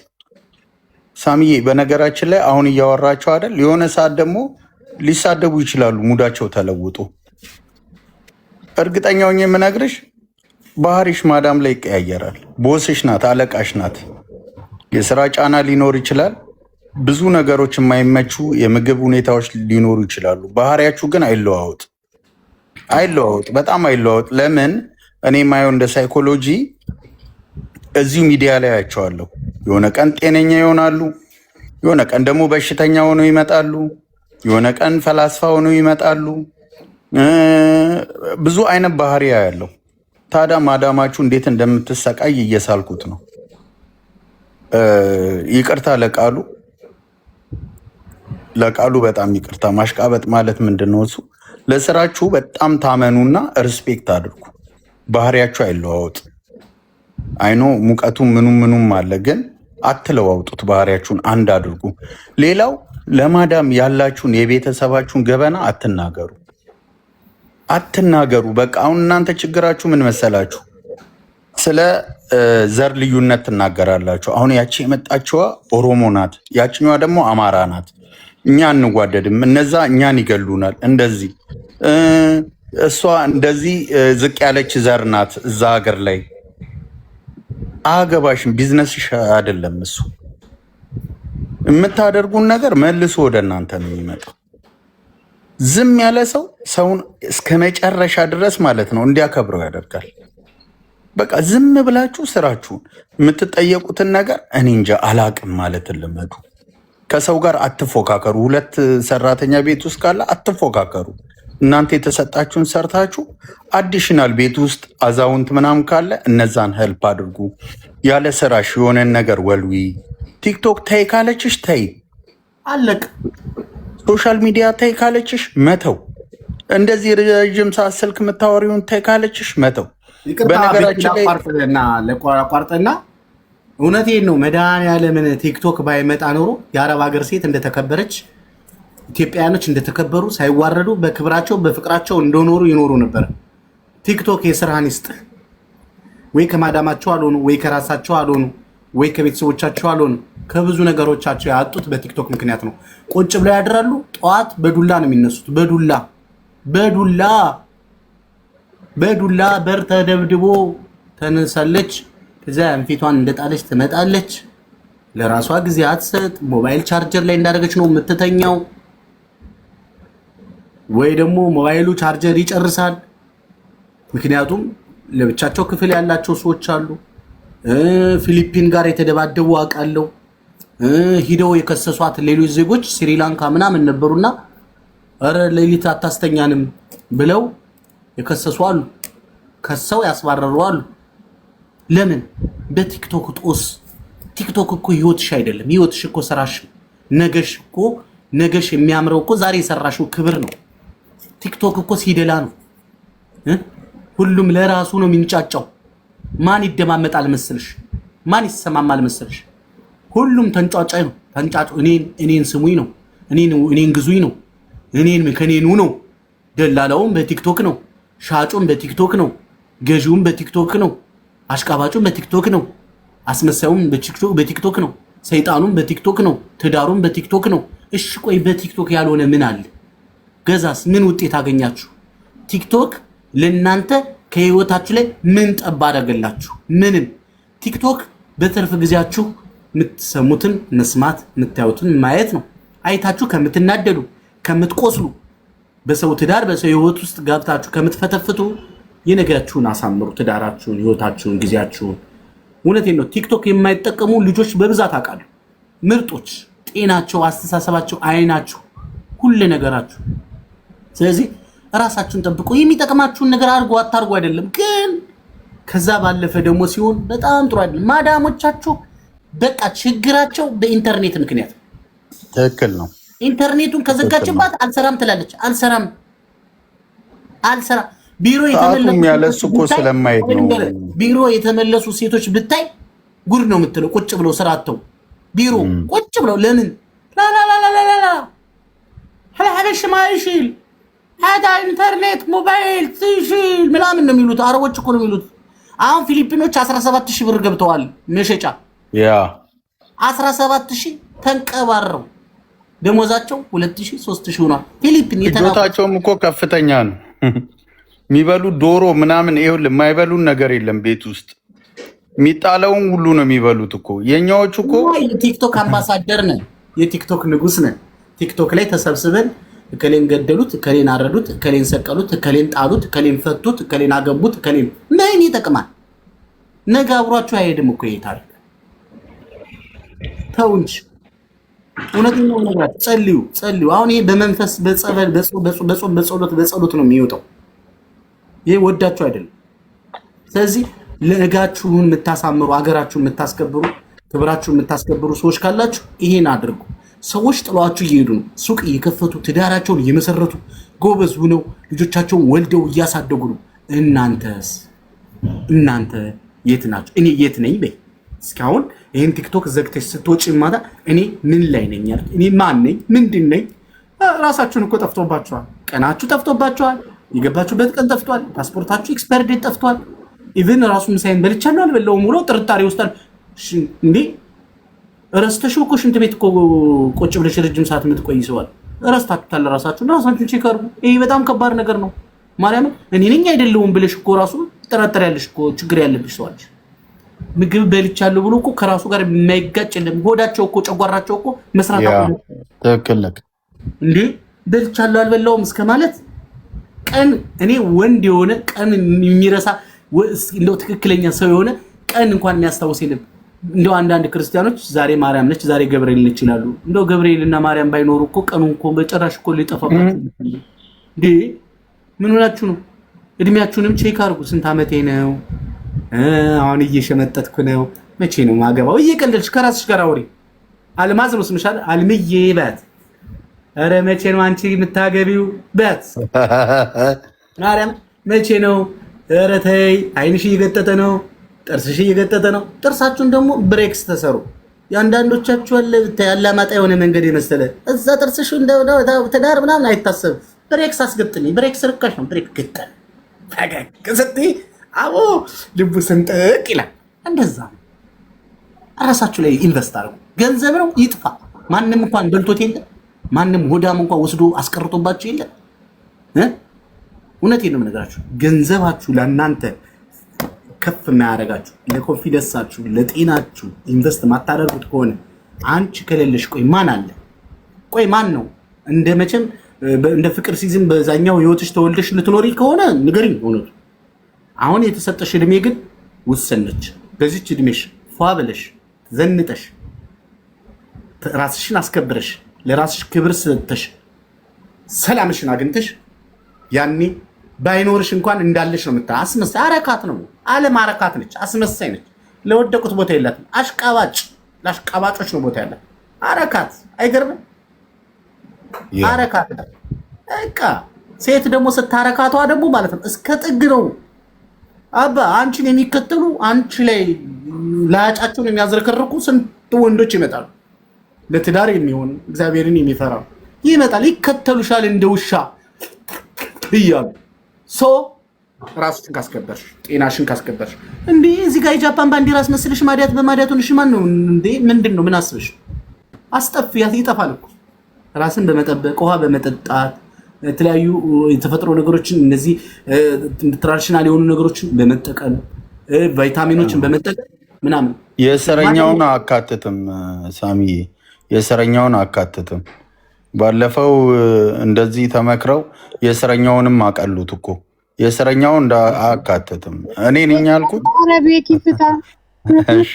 A: ሳሚዬ በነገራችን ላይ አሁን እያወራቸው አይደል? የሆነ ሰዓት ደግሞ ሊሳደቡ ይችላሉ፣ ሙዳቸው ተለውጦ። እርግጠኛው የምነግርሽ ባህሪሽ ማዳም ላይ ይቀያየራል። ቦስሽ ናት፣ አለቃሽ ናት። የስራ ጫና ሊኖር ይችላል። ብዙ ነገሮች የማይመቹ የምግብ ሁኔታዎች ሊኖሩ ይችላሉ። ባህሪያችሁ ግን አይለዋወጥ፣ በጣም አይለዋወጥ። ለምን? እኔ ማየው እንደ ሳይኮሎጂ እዚሁ ሚዲያ ላይ አያቸዋለሁ። የሆነ ቀን ጤነኛ ይሆናሉ፣ የሆነ ቀን ደግሞ በሽተኛ ሆነው ይመጣሉ፣ የሆነ ቀን ፈላስፋ ሆነው ይመጣሉ። ብዙ አይነት ባህሪ ያለው። ታዲያ ማዳማችሁ እንዴት እንደምትሰቃይ እየሳልኩት ነው። ይቅርታ ለቃሉ በጣም ይቅርታ። ማሽቃበጥ ማለት ምንድን ነው? እሱ ለስራችሁ በጣም ታመኑና ሪስፔክት አድርጉ። ባህሪያችሁ አይለዋወጥ። አይኖ ሙቀቱ ምኑም አለ፣ ግን አትለዋውጡት። ባህሪያችሁን አንድ አድርጉ። ሌላው ለማዳም ያላችሁን የቤተሰባችሁን ገበና አትናገሩ። በቃ አሁን እናንተ ችግራችሁ ምን መሰላችሁ? ስለ ዘር ልዩነት ትናገራላችሁ። አሁን ያቺ የመጣችዋ ኦሮሞ ናት፣ ያችኛዋ ደግሞ አማራ ናት። እኛ አንዋደድም፣ እነዛ እኛን ይገሉናል። እንደዚህ እሷ እንደዚህ ዝቅ ያለች ዘር ናት እዛ ሀገር ላይ። አገባሽም፣ ቢዝነስሽ አይደለም እሱ። የምታደርጉን ነገር መልሶ ወደ እናንተ ነው የሚመጣው። ዝም ያለ ሰው ሰውን እስከ መጨረሻ ድረስ ማለት ነው እንዲያከብረው ያደርጋል። በቃ ዝም ብላችሁ ስራችሁን፣ የምትጠየቁትን ነገር እኔ እንጃ አላቅም ማለት ልመዱ። ከሰው ጋር አትፎካከሩ። ሁለት ሰራተኛ ቤት ውስጥ ካለ አትፎካከሩ። እናንተ የተሰጣችሁን ሰርታችሁ አዲሽናል ቤት ውስጥ አዛውንት ምናምን ካለ እነዛን ሄልፕ አድርጉ። ያለ ስራሽ የሆነን ነገር ወልዊ። ቲክቶክ ተይ ካለችሽ ተይ፣
B: አለቅ።
A: ሶሻል ሚዲያ ተይ ካለችሽ መተው። እንደዚህ ረዥም ሰዓት ስልክ የምታወሪውን ተይ ካለችሽ መተው።
B: በነገራችን ላይ ለቋርጠና እውነቴን ነው። መድኃኒዓለምን ቲክቶክ ባይመጣ ኖሮ የአረብ ሀገር ሴት እንደተከበረች፣ ኢትዮጵያውያኖች እንደተከበሩ ሳይዋረዱ በክብራቸው በፍቅራቸው እንደኖሩ ይኖሩ ነበር። ቲክቶክ የስራህን ይስጥህ። ወይ ከማዳማቸው አልሆኑ፣ ወይ ከራሳቸው አልሆኑ፣ ወይ ከቤተሰቦቻቸው አልሆኑ። ከብዙ ነገሮቻቸው ያጡት በቲክቶክ ምክንያት ነው። ቁጭ ብለው ያድራሉ። ጠዋት በዱላ ነው የሚነሱት። በዱላ በር ተደብድቦ ተነሳለች። ከዚያ ፊቷን እንደጣለች ትመጣለች። ለራሷ ጊዜ አትሰጥ። ሞባይል ቻርጀር ላይ እንዳደረገች ነው የምትተኛው። ወይ ደግሞ ሞባይሉ ቻርጀር ይጨርሳል። ምክንያቱም ለብቻቸው ክፍል ያላቸው ሰዎች አሉ። ፊሊፒን ጋር የተደባደቡ አውቃለሁ። ሂደው የከሰሷት ሌሎች ዜጎች ስሪላንካ ምናምን ነበሩና ኧረ ሌሊት አታስተኛንም ብለው የከሰሱ አሉ። ከሰው ያስባረሩ አሉ። ለምን? በቲክቶክ ጦስ። ቲክቶክ እኮ ህይወትሽ አይደለም። ህይወትሽ እኮ ስራሽ። ነገሽ የሚያምረው እኮ ዛሬ የሰራሽው ክብር ነው። ቲክቶክ እኮ ሲደላ ነው። ሁሉም ለራሱ ነው የሚንጫጫው። ማን ይደማመጣል መስልሽ? ማን ይሰማማል መስልሽ? ሁሉም ተንጫጫይ ነው። ተንጫጩ። እኔን ስሙኝ ነው። እኔን ግዙኝ ነው። ከኔኑ ነው። ደላላውም በቲክቶክ ነው። ሻጩም በቲክቶክ ነው። ገዢውም በቲክቶክ ነው። አሽቃባጩም በቲክቶክ ነው። አስመሳዩም በቲክቶክ ነው። ሰይጣኑም በቲክቶክ ነው። ትዳሩም በቲክቶክ ነው። እሺ ቆይ በቲክቶክ ያልሆነ ምን አለ? ገዛስ ምን ውጤት አገኛችሁ? ቲክቶክ ለእናንተ ከህይወታችሁ ላይ ምን ጠብ አደረገላችሁ? ምንም። ቲክቶክ በትርፍ ጊዜያችሁ የምትሰሙትን መስማት፣ የምታዩትን ማየት ነው። አይታችሁ ከምትናደዱ ከምትቆስሉ በሰው ትዳር በሰው ህይወት ውስጥ ገብታችሁ ከምትፈተፍቱ የነገያችሁን አሳምሩ። ትዳራችሁን፣ ህይወታችሁን፣ ጊዜያችሁን። እውነቴን ነው። ቲክቶክ የማይጠቀሙ ልጆች በብዛት አውቃለሁ። ምርጦች፣ ጤናቸው፣ አስተሳሰባቸው፣ አይናችሁ፣ ሁሉ ነገራችሁ። ስለዚህ ራሳችሁን ጠብቁ። የሚጠቅማችሁን ነገር አድርጎ አታርጉ አይደለም፣ ግን ከዛ ባለፈ ደግሞ ሲሆን በጣም ጥሩ አይደለም። ማዳሞቻችሁ በቃ ችግራቸው በኢንተርኔት ምክንያት።
A: ትክክል ነው።
B: ኢንተርኔቱን ከዘጋችባት አልሰራም ትላለች። አልሰራም ቢሮ
A: ያለሱ እኮ ስለማይሄድ ነው።
B: ቢሮ የተመለሱ ሴቶች ብታይ ጉድ ነው የምትለው። ቁጭ ብለው ስራ አጥተው ቢሮ ቁጭ ብለው ለምን ላላላላላ ሀላሽ ማይሽል ሀዳ ኢንተርኔት ሞባይል ትሽል ምናምን ነው የሚሉት። አረቦች እኮ ነው የሚሉት። አሁን ፊሊፒኖች 17000 ብር ገብተዋል መሸጫ። ያ 17000 ተንቀባረው ደሞዛቸው 2000 3000 ሆኗል። ፊሊፒን
A: የተናታቸውም እኮ ከፍተኛ ነው። የሚበሉ ዶሮ ምናምን ይኸውልህ፣ የማይበሉን ነገር የለም ቤት ውስጥ የሚጣለውን ሁሉ ነው የሚበሉት እኮ። የኛዎቹ እኮ
B: ቲክቶክ አምባሳደር ነን፣ የቲክቶክ ንጉስ ነን። ቲክቶክ ላይ ተሰብስበን እከሌን ገደሉት፣ እከሌን አረዱት፣ እከሌን ሰቀሉት፣ እከሌን ጣሉት፣ እከሌን ፈቱት፣ እከሌን አገቡት፣ እከሌን ምን ይጠቅማል? ነገ አብሯችሁ አይሄድም እኮ ይሄ ታሪክ። ተው እንጂ እውነቴን ነው የምነግራችሁ። ጸልዩ። አሁን ይሄ በመንፈስ በጸበል በጸሎት ነው የሚወጣው። ይሄ ወዳችሁ አይደለም። ስለዚህ ለነጋችሁን የምታሳምሩ፣ አገራችሁን የምታስከብሩ፣ ክብራችሁን የምታስከብሩ ሰዎች ካላችሁ ይሄን አድርጉ። ሰዎች ጥሏችሁ እየሄዱ ነው። ሱቅ እየከፈቱ ትዳራቸውን እየመሰረቱ ጎበዝ ሆነው ልጆቻቸውን ወልደው እያሳደጉ ነው። እናንተ የት ናችሁ? እኔ የት ነኝ በይ እስካሁን። ይህን ቲክቶክ ዘግተሽ ስትወጪ ማታ እኔ ምን ላይ ነኝ ያልኩት፣ እኔ ማን ነኝ? ምንድን ነኝ? ራሳችሁን እኮ ጠፍቶባችኋል። ቀናችሁ ጠፍቶባችኋል። የገባችሁበት ቀን ጠፍቷል። ፓስፖርታችሁ ኤክስፓየር ዴት ጠፍቷል። ኢቭን ራሱ ምሳይን በልቻለሁ አልበላሁም ብሎ ጥርጣሬ ውስጣል እንዴ። ረስተሽው እኮ ሽንት ቤት እኮ ቁጭ ብለሽ ረጅም ሰዓት የምትቆይ ሰዋል። ረስታችሁታል። ራሳችሁን ቼክ አድርጉ። ይሄ በጣም ከባድ ነገር ነው። ማርያምን እኔ ነኝ አይደለሁም ብለሽ እኮ ራሱ ትጠራጠሪያለሽ እኮ። ችግር ያለብሽ ሰዋል። ምግብ በልቻለሁ ብሎ እኮ ከራሱ ጋር የማይጋጭ የለም። ሆዳቸው እኮ ጨጓራቸው እኮ መስራት አቆሙ።
A: ትክክል
B: እንዴ በልቻለሁ አልበላሁም እስከ ማለት ቀን እኔ ወንድ የሆነ ቀን የሚረሳ እንደው ትክክለኛ ሰው የሆነ ቀን እንኳን የሚያስታውስ የለም። እንደው አንዳንድ ክርስቲያኖች ዛሬ ማርያም ነች ዛሬ ገብርኤል ነች ይላሉ። እንደው ገብርኤልና ማርያም ባይኖሩ እኮ ቀኑ እኮ በጭራሽ እኮ ሊጠፋባችሁ እንዴ። ምን ሆናችሁ ነው? እድሜያችሁንም ቼክ አድርጉ። ስንት ዓመቴ ነው? አሁን እየሸመጠጥኩ ነው። መቼ ነው ማገባው? እየቀለድሽ ከራስሽ ጋር አውሪ። አልማዝ ነው ስምሽ አይደል? አልምዬ በት። ኧረ መቼ ነው አንቺ የምታገቢው በት? ማርያም መቼ ነው? ኧረ ተይ፣ አይንሽ እየገጠጠ ነው፣ ጥርስሽ እየገጠጠ ነው። ጥርሳችሁን ደግሞ ብሬክስ ተሰሩ። የአንዳንዶቻችሁ ያላማጣ የሆነ መንገድ የመሰለ እዛ ጥርስሽ ትዳር ምናምን አይታሰብ። ብሬክስ አስገጥኝ። ብሬክስ ርካሽ ነው። ብሬክ ገጠን ፈገግ ስትይ አቦ ልቡ ስንጥቅ ይላል። እንደዛ ነው። ራሳችሁ ላይ ኢንቨስት አድርጉ። ገንዘብ ነው ይጥፋ። ማንም እንኳን በልቶት የለ፣ ማንም ሆዳም እንኳን ወስዶ አስቀርቶባችሁ የለ። እውነቴን ነው የምነግራችሁ። ገንዘባችሁ ለእናንተ ከፍ የማያደርጋችሁ ለኮንፊደንሳችሁ፣ ለጤናችሁ ኢንቨስት ማታደርጉት ከሆነ አንቺ ከሌለሽ ቆይ ማን አለ? ቆይ ማን ነው? እንደ መቼም እንደ ፍቅር ሲዝም በዛኛው ህይወትሽ ተወልደሽ ልትኖሪ ከሆነ ንገሪኝ እውነቱ። አሁን የተሰጠሽ እድሜ ግን ውስን ነች። በዚች እድሜሽ ፏ ብለሽ ዘንጠሽ ራስሽን አስከብረሽ ለራስሽ ክብር ሰጥተሽ ሰላምሽን አግኝተሽ ያኔ ባይኖርሽ እንኳን እንዳለሽ ነው የምታ አስመሳይ አረካት ነው። ዓለም አረካት ነች፣ አስመሳይ ነች። ለወደቁት ቦታ የላትም። አሽቃባጭ ለአሽቃባጮች ነው ቦታ ያላት። አረካት አይገርምም? አረካት በቃ ሴት ደግሞ ስታረካቷ ደግሞ ማለት ነው እስከ ጥግ ነው። አባ አንቺን የሚከተሉ አንቺ ላይ ላጫቸውን የሚያዝረከርኩ ስንት ወንዶች ይመጣሉ። ለትዳር የሚሆን እግዚአብሔርን የሚፈራ ይመጣል፣ ይከተሉሻል እንደ ውሻ እያሉ ሶ ራስሽን ካስከበርሽ፣ ጤናሽን ካስከበርሽ እንዴ እዚህ ጋር የጃፓን ባንዲራ አስመስልሽ ማዲያት በማዲያቱን እሺ ማን ነው እንዴ? ምንድን ነው? ምን አስበሽ አስጠፊያት? ይጠፋል እኮ ራስን በመጠበቅ ውሃ በመጠጣት የተለያዩ የተፈጥሮ ነገሮችን እነዚህ ትራዲሽናል የሆኑ ነገሮችን በመጠቀም ቫይታሚኖችን በመጠቀም ምናምን።
A: የሰረኛውን አካትትም ሳሚ፣ የሰረኛውን አካትትም። ባለፈው እንደዚህ ተመክረው የእስረኛውንም አቀሉት እኮ የእስረኛውን አካተትም እኔ ነኝ ያልኩት።
C: ኧረ ቤኪ ፍታ።
A: እሺ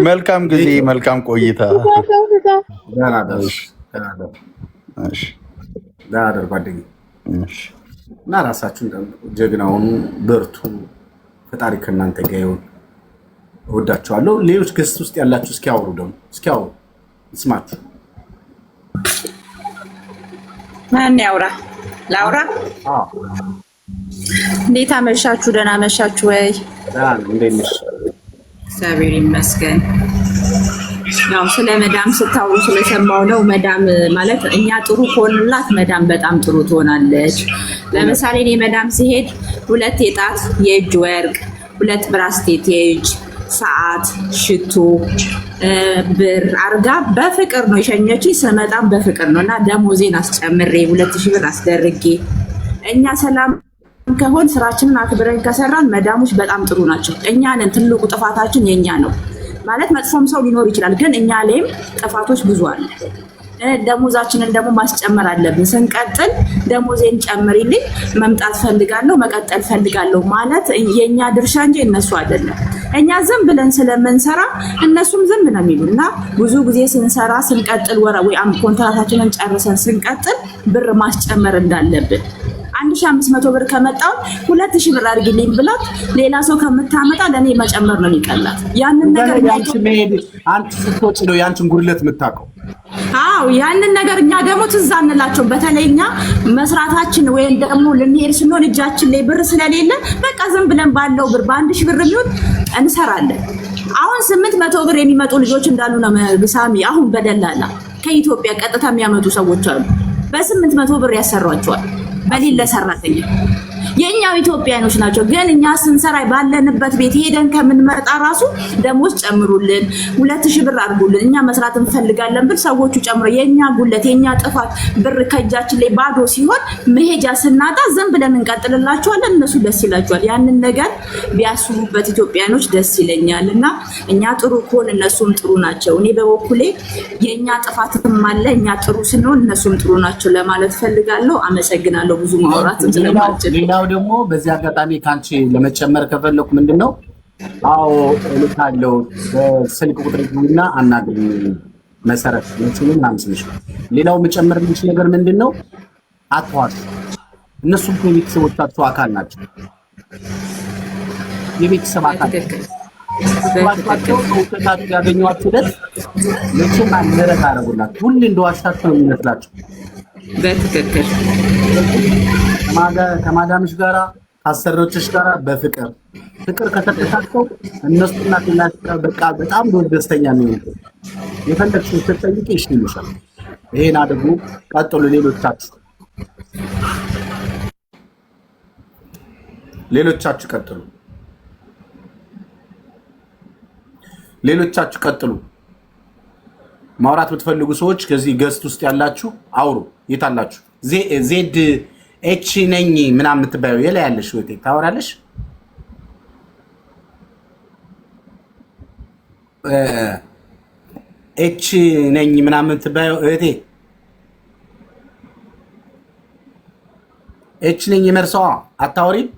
A: መልካም ጊዜ መልካም ቆይታ።
B: እና ራሳችሁን ጀግናውን በርቱ። ፈጣሪ ከእናንተ ጋር ይሁን። እወዳችኋለሁ። ሌሎች ገስት ውስጥ ያላችሁ እስኪያወሩ ደግሞ እስኪያወሩ ስማችሁ።
D: ማን ያውራ? ላውራ? እንዴት አመሻችሁ? ደህና አመሻችሁ ወይ?
B: እንዴት ነሽ?
D: እግዚአብሔር ይመስገን። ያው ስለ መዳም ስታውሩ ስለሰማው ነው። መዳም ማለት እኛ ጥሩ ከሆንላት መዳም በጣም ጥሩ ትሆናለች። ለምሳሌ እኔ መዳም ሲሄድ 2 የጣት የእጅ ወርቅ፣ 2 ብራስቴት የእጅ ሰዓት፣ ሽቶ፣ ብር አርጋ በፍቅር ነው የሸኘችኝ። ስመጣም በፍቅር ነው እና ደሞዜን አስጨምሬ 2000 ብር አስደርጌ እኛ ሰላም ከሆን ስራችንን አክብረን ከሰራን መዳሞች በጣም ጥሩ ናቸው። እኛንን ትልቁ ጥፋታችን የኛ ነው ማለት መጥፎም ሰው ሊኖር ይችላል፣ ግን እኛ ላይም ጥፋቶች ብዙ አለ። ደሞዛችንን ደግሞ ማስጨመር አለብን። ስንቀጥል ደሞዜን ጨምሪልኝ፣ መምጣት ፈልጋለሁ፣ መቀጠል ፈልጋለሁ ማለት የኛ ድርሻ እንጂ እነሱ አይደለም። እኛ ዝም ብለን ስለምንሰራ እነሱም ዝም ነው የሚሉ እና ብዙ ጊዜ ስንሰራ ስንቀጥል ወይ ኮንትራታችንን ጨርሰን ስንቀጥል ብር ማስጨመር እንዳለብን 1500 ብር ከመጣው 2000 ብር አድርግልኝ ብላት ሌላ ሰው ከምታመጣ ለኔ መጨመር ነው የሚቀላት። ያንን ነገር
B: አንቺ ስትወጪ ነው ያንቺን ጉድለት የምታውቀው።
D: አዎ ያንን ነገር እኛ ደግሞ ትዝ አንላቸው። በተለይ እኛ መስራታችን ወይም ደግሞ ልንሄድ ስንሆን እጃችን ላይ ብር ስለሌለ በቃ ዝም ብለን ባለው ብር በ1000 ብር የሚሆን እንሰራለን። አሁን 800 ብር የሚመጡ ልጆች እንዳሉ ነው ሳሚ። አሁን በደላላ ከኢትዮጵያ ቀጥታ የሚያመጡ ሰዎች አሉ። በ800 ብር ያሰሯቸዋል በሌለ ሰራተኛ። የኛው ኢትዮጵያኖች ናቸው። ግን እኛ ስንሰራ ባለንበት ቤት ሄደን ከምንመጣ ራሱ ደሞዝ ጨምሩልን፣ 2000 ብር አድርጉልን፣ እኛ መስራት እንፈልጋለን ብል ሰዎቹ ጨምሮ የኛ ጉለት የኛ ጥፋት ብር ከእጃችን ላይ ባዶ ሲሆን መሄጃ ስናጣ ዝም ብለን እንቀጥልላቸዋለን። እነሱ ደስ ይላቸዋል። ያንን ነገር ቢያስቡበት ኢትዮጵያኖች ደስ ይለኛል። እና እኛ ጥሩ ከሆን እነሱም ጥሩ ናቸው። እኔ በበኩሌ የኛ ጥፋትም አለ፣ እኛ ጥሩ ስንሆን እነሱም ጥሩ ናቸው ለማለት ፈልጋለሁ። አመሰግናለሁ። ብዙ ማውራት ስለማልችል
B: ደግሞ በዚህ አጋጣሚ ካንቺ ለመጨመር ከፈለኩ ምንድነው አዎ እልካለሁ በስልክ ቁጥርና አናግሪኝ መሰረት ለችሉም አንስልሽ። ሌላው መጨመርልሽ ነገር ምንድነው አትዋሽ። እነሱም የቤተሰቦቻቸው አካል ናቸው። የቤተሰብ አካል ዋሽታቸው ከውጤታቸው ያገኘኋቸው ዕለት መቼም ምህረት አደረጉላችሁ። ሁሌ እንደዋሽታችሁ ነው የሚመስላችሁ።
D: በትክክል
B: ከማዳምሽ ጋራ ከአሰሪዎችሽ ጋራ በፍቅር ከተጠቃቀው እነሱና ከላሽራ በቃ በጣም ደስተኛ ነው። የፈለግሽው ስትጠይቂ እሺ ይልሻል። ይሄን አድርጉ፣ ቀጥሉ። ሌሎቻችሁ ቀጥሉ። ማውራት የምትፈልጉ ሰዎች ከዚህ ገስት ውስጥ ያላችሁ አውሩ። የታላችሁ ዜድ ኤች ነኝ ምናምን የምትባየው የላ ያለሽ ወይ ታወራለሽ? ኤች ነኝ ምናምን የምትባየው እህቴ ኤች ነኝ የመርሰዋ አታወሪም?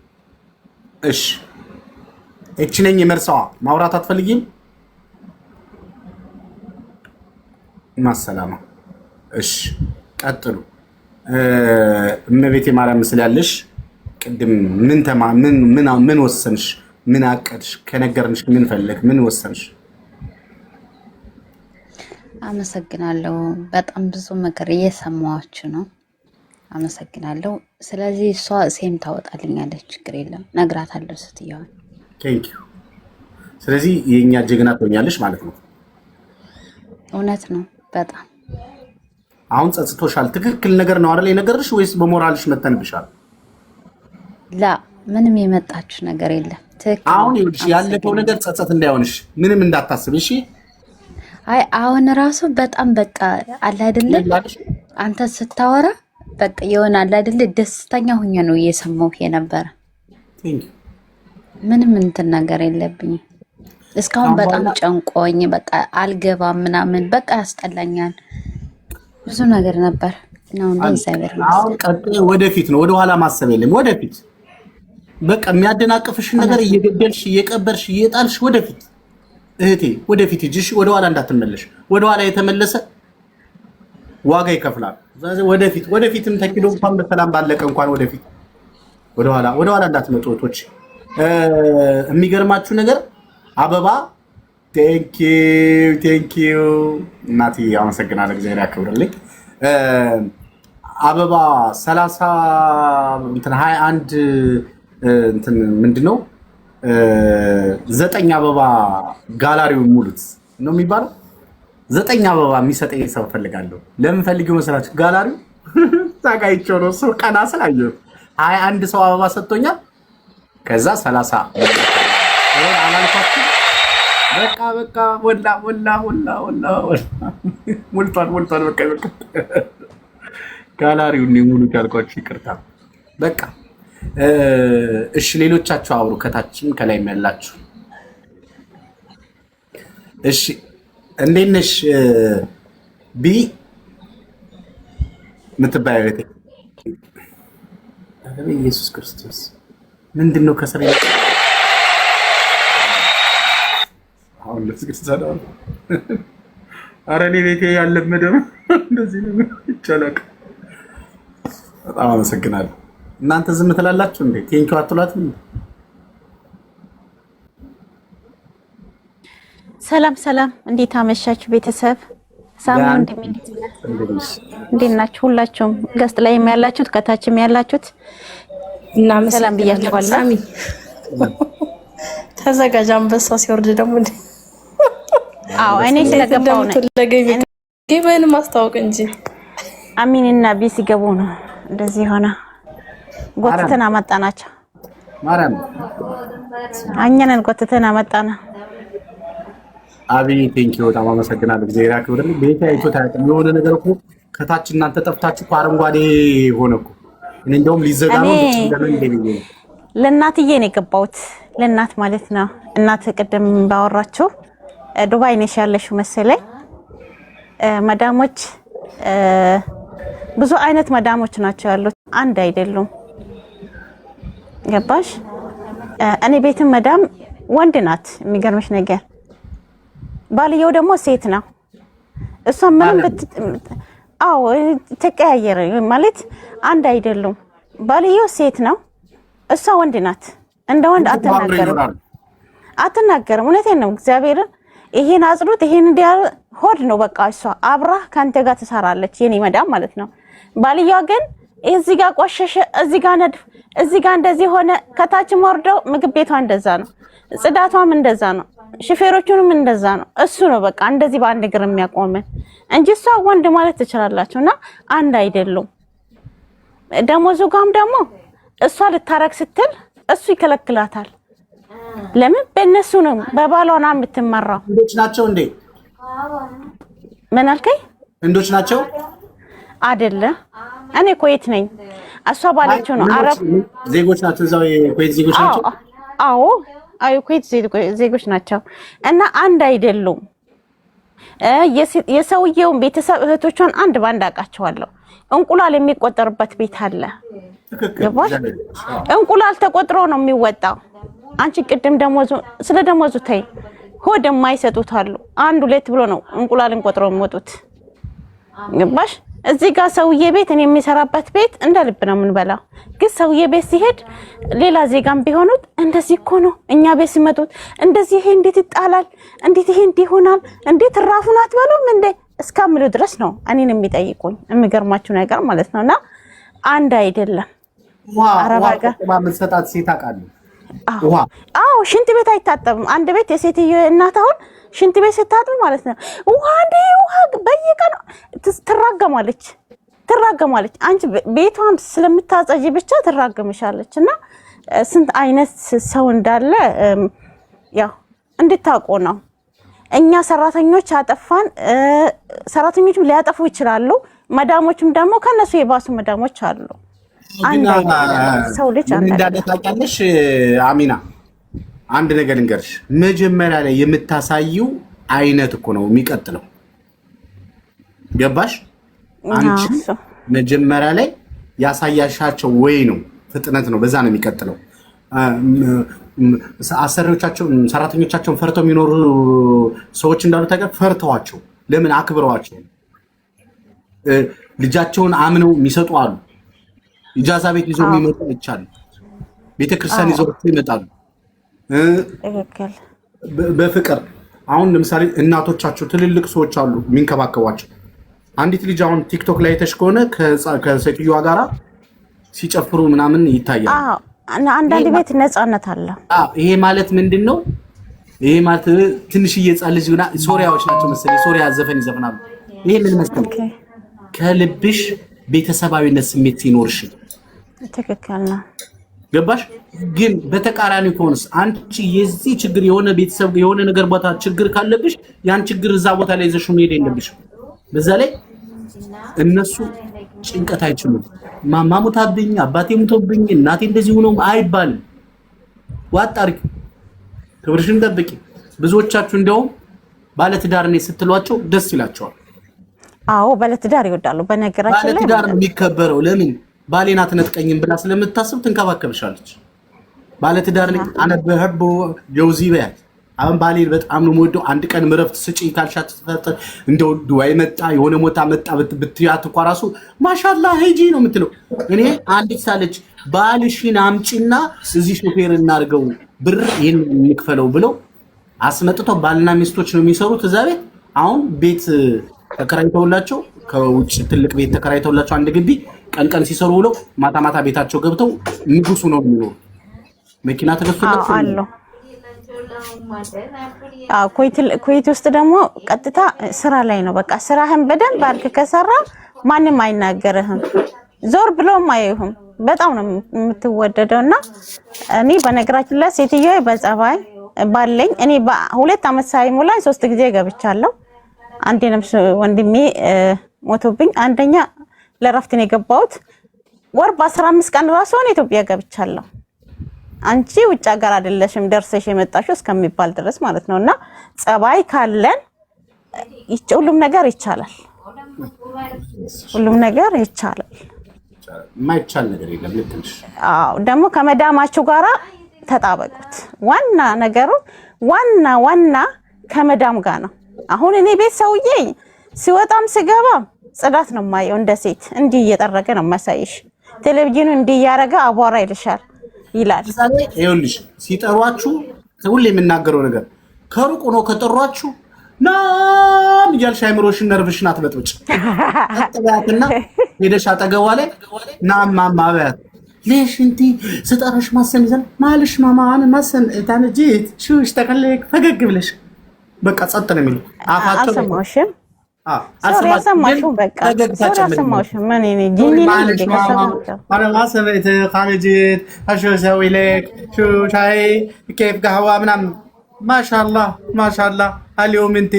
B: እሺ ኤች ነኝ የመርሰዋ ማውራት አትፈልጊም? ማሰላማ እሺ ቀጥሉ። እመቤቴ ማርያም ምስል ያለሽ ቅድም ምን ወሰንሽ? ምን አቀድሽ? ከነገርንሽ ምን ፈለግ? ምን ወሰንሽ?
E: አመሰግናለሁ። በጣም ብዙ ነገር እየሰማኋችሁ ነው። አመሰግናለሁ። ስለዚህ እሷ ሴም ታወጣልኛለች፣ ችግር የለም ነግራታለሁ ስትያዋል።
B: ቴንክ ዩ። ስለዚህ የኛ ጀግና ትሆኛለሽ ማለት ነው።
E: እውነት ነው። በጣም
B: አሁን ጸጽቶሻል? ትክክል ነገር ነው አይደል የነገርሽ ወይስ በሞራልሽ መተንብሻል?
E: ላ ምንም የመጣችሁ ነገር የለም። ትክክል።
B: አሁን ያለፈው ነገር ጸጸት እንዳይሆንሽ ምንም እንዳታስብ እሺ።
E: አይ አሁን ራሱ በጣም በቃ አለ አይደለ አንተ ስታወራ በቃ ይሆናል አይደለ ደስተኛ ሆኜ ነው እየሰማሁ የነበረ። ምንም እንትን ነገር የለብኝም። እስካሁን በጣም ጨንቆኝ በቃ አልገባም ምናምን በቃ ያስጠላኛል። ብዙ ነገር ነበር ነው እንደ እግዚአብሔር
B: አሁን ቀጥታ ወደፊት ነው፣ ወደኋላ ማሰብ የለም። ወደፊት በቃ የሚያደናቅፍሽን ነገር እየገደልሽ እየቀበርሽ እየጣልሽ ወደፊት እህቴ፣ ወደፊት እጅሽ ወደኋላ እንዳትመለሽ። ወደኋላ የተመለሰ ዋጋ ይከፍላል። ወደፊትም ተኪዶ እንኳን በሰላም ባለቀ እንኳን ወደኋላ እንዳትመጡ እህቶች። የሚገርማችሁ ነገር አበባ ቴንኪዩ እናቴ፣ አመሰግናለሁ። እግዚአብሔር ያክብርልኝ። አበባ 30 እንትን 21 እንትን ምንድነው 9 አበባ ጋላሪውን ሙሉት ነው የሚባለው። 9 አበባ የሚሰጠኝ ሰው ፈልጋለሁ። ለምን ፈልጊው መሰላችሁ? ጋላሪው ታጋይቸው ነው ሰው ቀና ስላየው 21 ሰው አበባ ሰጥቶኛል። ከዛ 30 አላልኳችሁ? በቃ ወላ ሞልቷል። በቃ ጋላሪውን ሙሉት ያልኳችሁ ይቅርታ። በቃ እሺ፣ ሌሎቻችሁ አውሩ፣ ከታችም ከላይም ያላችሁ። እሺ፣ እንዴት ነሽ ቢ ምትባየው? ኢየሱስ ክርስቶስ ምንድነው ከስራ አሁን ለስግስታው ኧረ እኔ ቤቴ ያለመደ እንደዚህ ነው ይቻላል። በጣም አመሰግናለሁ። እናንተ ዝም ትላላችሁ እንዴ? ቴንኪው አትሏትም?
F: ሰላም፣ እንዴት አመሻችሁ ቤተሰብ? ሳሙን እንዴት ናችሁ? ሁላችሁም ገስት ላይ ያላችሁት ከታችም ያላችሁት
G: እና
F: ሰላም ብያችኋለሁ።
G: ሳሚ ተዘጋጅ፣ አንበሳ ሲወርድ ደግሞ እንዴ?
F: አዎ እኔ ስለገባው ነው
G: ገበን ማስታወቅ እንጂ
F: አሚንና ቢ ሲገቡ ነው እንደዚህ ሆነ። ጎትተን አመጣናቸው።
B: ማርያም
F: እኛንን ጎትተን አመጣና።
B: አብይ ቴንኪው በጣም አመሰግናለሁ። እግዚአብሔር ያክብርልኝ። ቤቴ አይቶት አያውቅም። የሆነ ነገር እኮ ከታች እናንተ ጠፍታችሁ እኮ አረንጓዴ ሆነ እኮ። እኔ እንደውም ሊዘጋ ነው
F: ለእናትዬ ነው የገባሁት። ለእናት ማለት ነው። እናት ቅድም ባወራችሁ ዱባይ ነሽ ያለሽው መሰለኝ። መዳሞች ብዙ አይነት መዳሞች ናቸው ያሉት፣ አንድ አይደሉም። ገባሽ? እኔ ቤትም መዳም ወንድ ናት። የሚገርምሽ ነገር ባልየው ደግሞ ሴት ነው። እሷ ምንም ተቀያየረ ማለት አንድ አይደሉም። ባልየው ሴት ነው፣ እሷ ወንድ ናት። እንደ ወንድ አትናገርም። እውነቴን ነው እግዚአብሔርን። ይሄን አጽዱት፣ ይሄን ሆድ ነው በቃ። እሷ አብራ ካንተ ጋር ትሰራለች፣ የኔ መዳም ማለት ነው። ባልየዋ ግን እዚህ ጋር ቆሸሸ፣ እዚህ ጋር ነድፍ፣ እዚህ ጋር እንደዚህ ሆነ። ከታችም ወርደው ምግብ ቤቷ እንደዛ ነው፣ ጽዳቷም እንደዛ ነው፣ ሹፌሮቹንም እንደዛ ነው። እሱ ነው በቃ እንደዚህ በአንድ እግር የሚያቆመን እንጂ እሷ ወንድ ማለት ትችላላችሁና አንድ አይደሉም። ደሞዙ ጋም ደግሞ እሷ ልታረግ ስትል እሱ ይከለክላታል። ለምን? በእነሱ ነው በባሏ ነው የምትመራው።
B: እንዶች ናቸው እንዴ?
F: ምን አልከኝ?
B: እንዶች ናቸው
F: አይደለ? እኔ ኩዌት ነኝ። እሷ ባለችው ነው አረብ
B: ዜጎች ናቸው። እዛው የኩዌት ዜጎች ናቸው።
F: አዎ ኩዌት ዜጎች ናቸው። እና አንድ አይደሉም። የሰውየውን ቤተሰብ እህቶቿን አንድ ባንድ አውቃቸዋለሁ። እንቁላል የሚቆጠርበት ቤት አለ። እንቁላል ተቆጥሮ ነው የሚወጣው። አንቺ ቅድም ስለ ደሞዙ ተይ። ሆድ የማይሰጡት አሉ። 1-2 ብሎ ነው እንቁላልን ቆጥረው የሚወጡት። ገባሽ? እዚህ ጋር ሰውዬ ቤት እኔ የሚሰራበት ቤት እንደ ልብ ነው የምንበላው። ግን ሰውዬ ቤት ሲሄድ ሌላ ዜጋም ቢሆኑት እንደዚህ እኮ ነው። እኛ ቤት ሲመጡት እንደዚህ ይሄ እንዴት ይጣላል? እንዴት ይሄ እንዲሆናል? እንዴት ራፉን አትበሉም እንዴ እስከምሉ ድረስ ነው እኔን የሚጠይቁኝ። የሚገርማችሁ ነገር ማለት ነውና አንድ አይደለም።
B: አረባጋ ማመሰጣት ሴት አውቃለሁ።
F: ሽንት ቤት አይታጠብም። አንድ ቤት የሴትዮ እናት አሁን ሽንት ቤት ስታጥብ ማለት ነው ውሃ በየቀኑ ትራገማለች። አንቺ ቤቷን ስለምታጸጂ ብቻ ትራገምሻለች። እና ስንት አይነት ሰው እንዳለ ያው እንድታውቁ ነው። እኛ ሰራተኞች አጠፋን፣ ሰራተኞችም ሊያጠፉ ይችላሉ። መዳሞችም ደግሞ ከነሱ የባሱ መዳሞች አሉ። ሰው ልጅ
B: እንዳለ ታውቂያለሽ አሚና። አንድ ነገር ልንገርሽ፣ መጀመሪያ ላይ የምታሳየው አይነት እኮ ነው የሚቀጥለው። ገባሽ? አንቺ መጀመሪያ ላይ ያሳያሻቸው ወይ ነው ፍጥነት ነው፣ በዛ ነው የሚቀጥለው። አሰሪዎቻቸው ሰራተኞቻቸውን ፈርተው የሚኖሩ ሰዎች እንዳሉ ታውቃለህ። ፈርተዋቸው ለምን አክብረዋቸው ልጃቸውን አምነው የሚሰጡ አሉ። ኢጃዛ ቤት ይዘው የሚመጡ ይቻሉ፣ ቤተክርስቲያን ይዘው ይመጣሉ በፍቅር። አሁን ለምሳሌ እናቶቻቸው ትልልቅ ሰዎች አሉ የሚንከባከቧቸው። አንዲት ልጅ አሁን ቲክቶክ ላይ አይተሽ ከሆነ ከሴትዮዋ ጋራ ሲጨፍሩ ምናምን ይታያል።
F: አንዳንድ ቤት ነፃነት አለ።
B: ይሄ ማለት ምንድን ነው? ይሄ ማለት ትንሽዬ ሕፃን ልጅ ሶሪያዎች ናቸው መሰለኝ፣ ሶሪያ ዘፈን ይዘፍናሉ። ይሄ ምን መሰለኝ ከልብሽ ቤተሰባዊነት ስሜት ሲኖርሽ
F: ትክክል ነው።
B: ገባሽ? ግን በተቃራኒ ከሆነስ አንቺ የዚህ ችግር የሆነ ቤተሰብ የሆነ ነገር ቦታ ችግር ካለብሽ ያን ችግር እዛ ቦታ ላይ ይዘሽ መሄድ የለብሽም። በዛ ላይ እነሱ ጭንቀት አይችሉም። ማማ ሞታብኝ፣ አባቴ ሞቶብኝ፣ እናቴ እንደዚህ ሆኖ አይባልም። ዋጣሪ ክብርሽን ጠብቂ። ብዙዎቻችሁ እንደውም ባለትዳር ነኝ ስትሏቸው ደስ ይላቸዋል።
F: አዎ ባለትዳር ይወዳሉ። በነገራችን ላይ
B: ባለትዳር ነው የሚከበረው። ለምን ባሌን አትነጥቀኝም ብላ ስለምታስብ ትንከባከብሻለች። ባለትዳር ነኝ አነበህቦ ጀውዚ በያት። አሁን ባሌን በጣም ነው የምወደው፣ አንድ ቀን ምረፍት ስጪኝ ካልሻት ተፈጠ እንደው ዱባይ መጣ የሆነ ሞታ መጣ ብትያት እንኳን ራሱ ማሻአላ ሂጂ ነው የምትለው። እኔ አንዲት ሳለች ባልሽን አምጪና እዚህ ሾፌር እናርገው ብር ይሄን እንክፈለው ብለው አስመጥተው ባልና ሚስቶች ነው የሚሰሩት እዛ ቤት። አሁን ቤት ተከራይተውላቸው ከውጭ ትልቅ ቤት ተከራይተውላቸው አንድ ግቢ ቀን ቀን ሲሰሩ ብለው ማታ ማታ ቤታቸው ገብተው ንጉሱ ነው የሚኖሩ። መኪና ተገዝቶላቸው
F: አሉ። ኩዌት ውስጥ ደግሞ ቀጥታ ስራ ላይ ነው። በቃ ስራህን በደንብ አድርገህ ከሰራ ማንም አይናገርህም፣ ዞር ብሎም አያዩህም። በጣም ነው የምትወደደውና እኔ በነገራችን ላይ ሴትዮዋ በጸባይ ባለኝ እኔ በሁለት አመት ሳይሞላኝ 3 ጊዜ ገብቻለሁ። አንዴንም ወንድሜ ሞቶብኝ አንደኛ ለረፍት ነው የገባሁት። ወር በ15 ቀን ራሱ ነው ኢትዮጵያ ገብቻለሁ። አንቺ ውጭ ሀገር አይደለሽም ደርሰሽ የመጣሽው እስከሚባል ድረስ ማለት ነውና ጸባይ ካለን ሁሉም ነገር ይቻላል። ሁሉም ነገር ይቻላል።
B: የማይቻል ነገር የለም። ልትልሽ
F: አዎ ደግሞ ከመዳማችሁ ጋራ ተጣበቁት። ዋና ነገሩ ዋና ከመዳም ጋር ነው። አሁን እኔ ቤት ሰውዬ ሲወጣም ሲገባም ጽዳት ነው የማየው። እንደ ሴት እንዲህ እየጠረገ ነው የማሳይሽ። ቴሌቪዥኑ እንዲህ እያደረገ አቧራ ይልሻል ይላል።
B: ይኸውልሽ ሲጠሯችሁ ሁሌ የምናገረው ነገር ከሩቅ ሆኖ ከጠሯችሁ ናም እያልሽ አይምሮሽን ነርቭሽን አትበጥብጭ። አጥባትና ሄደሽ አጠገቧ ላይ ናም ማማ በያት። ليش انت ስጠራሽ ማሰን ይዘን ማልሽ ማማ አነ ማሰን ታነጂት ሹሽ ተከለክ ፈገግ ብለሽ በቃ ጸጥ ነው የሚለው አፋቸው።
F: አልሰማሽም? አልሰማሽም? በቃ አልሰማሽም። ምን እኔ ጂኒ ነኝ እንደከሰማቸው
B: انا ما سمعت خارجيت شو اسوي لك شو شاي كيف قهوه ምናምን ما شاء الله اليوم انت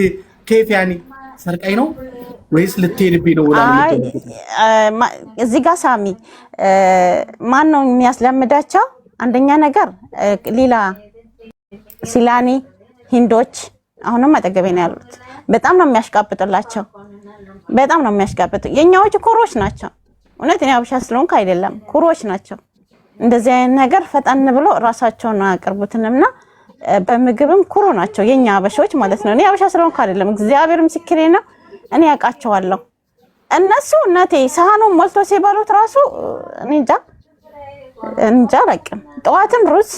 B: كيف يعني ሰርቀኝ ነው ወይስ ልትሄድብኝ ነው?
F: እዚህ ጋር ሳሚ ማን ነው የሚያስለምዳቸው? አንደኛ ነገር ሌላ ሲላኒ ሂንዶች አሁንም አጠገቤ ነው ያሉት። በጣም ነው የሚያሽቃብጥላቸው። በጣም ነው የሚያሽቃብጥ። የኛዎች ኩሮች ናቸው። እውነት እኔ አብሻ ስለሆንኩ አይደለም፣ ኩሮች ናቸው። እንደዚህ አይነት ነገር ፈጣን ብሎ ራሳቸውን አቅርቡትንና በምግብም ኩሩ ናቸው የኛ አበሾች ማለት ነው። እኔ አበሻ ስለሆንኩ አይደለም፣ እግዚአብሔር ምስክሬ ነው። እኔ ያውቃቸዋለሁ። እነሱ እናቴ ሳህኑን ሞልቶ ሲበሉት ራሱ እኔ እንጃ አላውቅም። ጠዋትም ሩዝ፣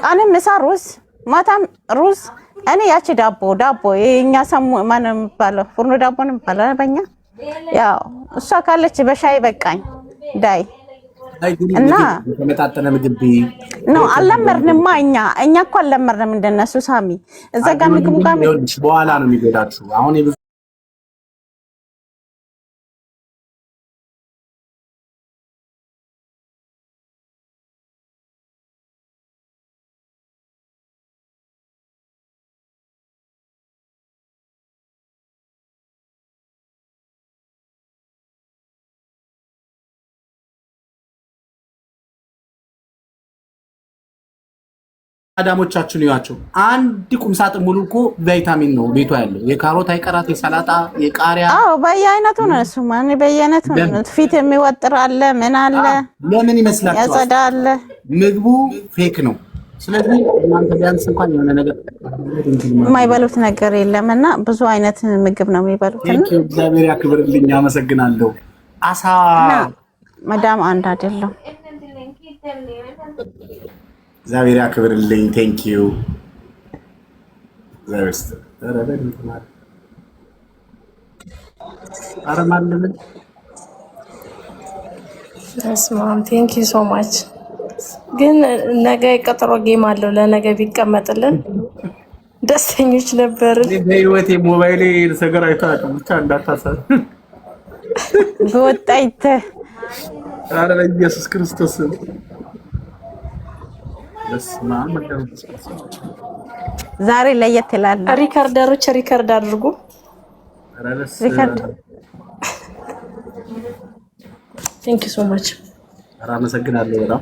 F: ቀንም ምሳ ሩዝ፣ ማታም ሩዝ። እኔ ያቺ ዳቦ የኛ ሰሙ ማንም ባለው ፍርኖ ዳቦ ነው ባለው በእኛ ያው እሷ ካለች በሻይ በቃኝ ዳይ እና
B: ተመጣጠነ ምግብ
F: ነው አልለመድንማ። እኛ እኮ አልለመድንም እንደነሱ ሳሚ። እዛ ጋር ምግቡ ጋር
B: በኋላ ነው የሚጎዳችሁ አሁን አዳሞቻችን ይዋቸው። አንድ ቁም ሳጥን ሙሉ እኮ ቫይታሚን ነው ቤቷ ያለው። የካሮት አይቀራት፣ የሰላጣ፣ የቃሪያ።
F: አዎ በየአይነቱ ነው እሱ። ማን በየአይነቱ ነው። ፊት የሚወጥር አለ፣ ምን አለ፣
B: ለምን ይመስላችኋል?
F: ያጸዳ አለ።
B: ምግቡ ፌክ ነው። ስለዚህ እናንተ ቢያንስ እንኳን የሆነ ነገር
F: የማይበሉት ነገር የለምና ብዙ አይነት ምግብ ነው የሚበሉት።
B: እግዚአብሔር ያክብርልኝ፣ አመሰግናለሁ። አሳ
F: መዳም አንድ አይደለም።
B: እግዚአብሔር ያክብርልኝ። ቴንክ ዩ አረማለምን
G: ስማም ቴንክ ዩ ሶ ማች። ግን ነገ ቀጠሮ ጌም አለው። ለነገ ቢቀመጥልን ደስተኞች ነበርን።
B: በህይወቴ ሞባይሌ ሰገር አይታወቅም። ብቻ እንዳታሳር
F: በወጣይተ
B: አረ ኢየሱስ ክርስቶስ
F: ዛሬ ለየት ይላል።
G: ሪካርደሮች ሪካርድ አድርጉ።
F: ሪካርድ
G: ቴንክ ዩ ሶ ማች።
B: አረ አመሰግናለሁ በጣም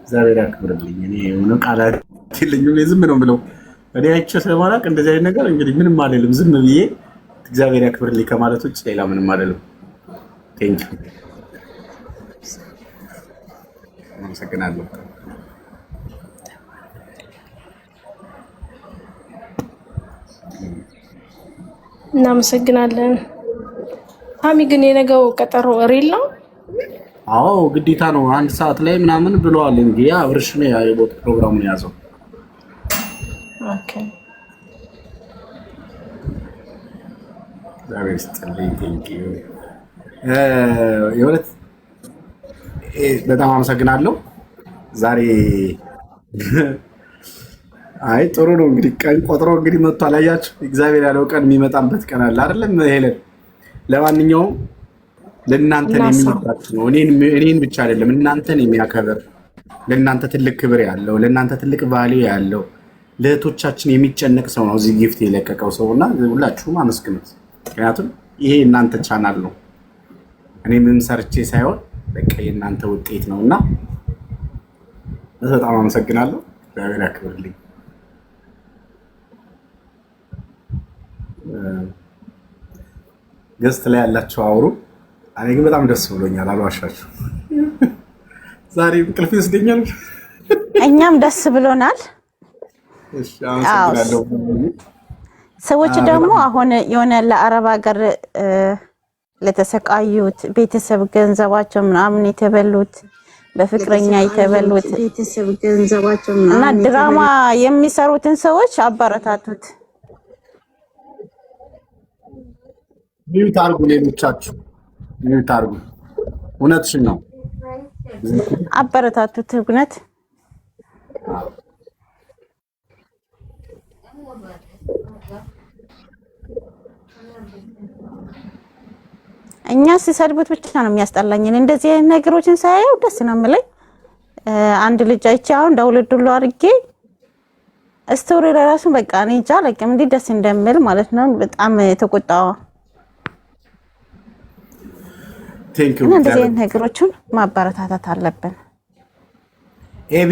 B: እግዚአብሔር ያክብርልኝ። እኔ የሆነ ቃላት የለኝም። ዝም ነው ብለው እኔ አይቼ ስለማላውቅ እንደዚህ አይነት ነገር እንግዲህ ምንም አልልም። ዝም ብዬ እግዚአብሔር ያክብርልኝ ከማለት ውጭ ሌላ ምንም አልልም። ቴንክ ዩ አመሰግናለሁ።
G: እናመሰግናለን። ታሚ ግን የነገው ቀጠሮ ሪል ነው?
B: አዎ ግዴታ ነው። 1 ሰዓት ላይ ምናምን ብለዋል። እንግዲህ አብርሽ ነው የቦት ፕሮግራሙን ያዘው።
G: ኦኬ
B: ዛሬ ስትልኝ ቴንክ ዩ የሁለት በጣም አመሰግናለሁ። ዛሬ አይ ጥሩ ነው እንግዲህ ቀን ቆጥሮ እንግዲህ መጥቷል። አያችሁ እግዚአብሔር ያለው ቀን የሚመጣበት ቀን አለ አይደለም ሄለን? ለማንኛውም ለእናንተን የሚመጣችሁ ነው። እኔን ብቻ አይደለም እናንተን የሚያከብር ለእናንተ ትልቅ ክብር ያለው ለእናንተ ትልቅ ቫልዩ ያለው ለእህቶቻችን የሚጨነቅ ሰው ነው እዚህ ጊፍት የለቀቀው ሰውና ሁላችሁም አመስግኑት። ምክንያቱም ይሄ እናንተ ቻናል ነው። እኔ ምንም ሰርቼ ሳይሆን በቃ የእናንተ ውጤት ነውና በጣም አመሰግናለሁ። እግዚአብሔር ያክብርልኝ። ገስት ላይ ያላችሁ አውሩ። እኔ ግን በጣም ደስ ብሎኛል፣ አልዋሻችሁ። ዛሬ እንቅልፍ ይወስደኛል።
F: እኛም ደስ ብሎናል።
B: እሺ አመሰግናለሁ።
F: ሰዎች ደግሞ አሁን የሆነ ለአረብ ሀገር ለተሰቃዩት ቤተሰብ ገንዘባቸው ምናምን የተበሉት በፍቅረኛ የተበሉት ቤተሰብ ገንዘባቸው እና ድራማ የሚሰሩትን ሰዎች አበረታቱት።
B: ሚዩት አድርጉ፣ ሌሎቻችሁ ሚዩት አድርጉ። እውነትሽን ነው፣
F: አበረታቱት። እውነት እኛ ሲሰድቡት ብቻ ነው የሚያስጠላኝ። እንደዚህ አይነት ነገሮችን ሳያየው ደስ ነው የምለኝ። አንድ ልጅ አይቼ አሁን ደውልዱሉ አድርጌ ስቶሪ ለራሱ በቃ እኔ እንጃ ለቅም እንዴ ደስ እንደምል ማለት ነው። በጣም ተቆጣው።
B: ቴንክ ዩ።
F: እንደዚህ አይነት ነገሮችን ማበረታታት አለብን።
B: ኤቢ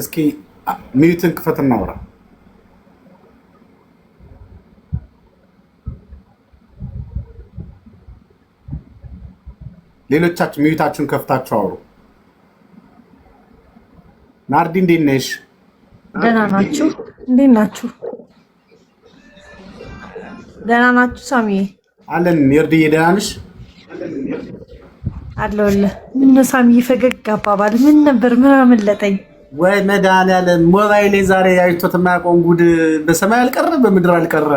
B: እስኪ ሚዩትን ክፈት እናውራ። ሌሎቻችሁ ሚዩታችሁን ከፍታችሁ አውሩ። ናርዲ እንዴት ነሽ?
H: ደህና ናችሁ? እንዴት ናችሁ? ደህና ናችሁ? ሳሚዬ
B: አለን። ይርድዬ ደህና ነሽ?
H: አለሁልህ። ምን ሳሚዬ ፈገግ አባባል ምን ነበር? ምን አመለጠኝ?
B: ወይ መድኃኒዓለም ሞባይሌ ዛሬ አይቶት የማያውቀውን ጉድ በሰማይ አልቀረ በምድር አልቀረ።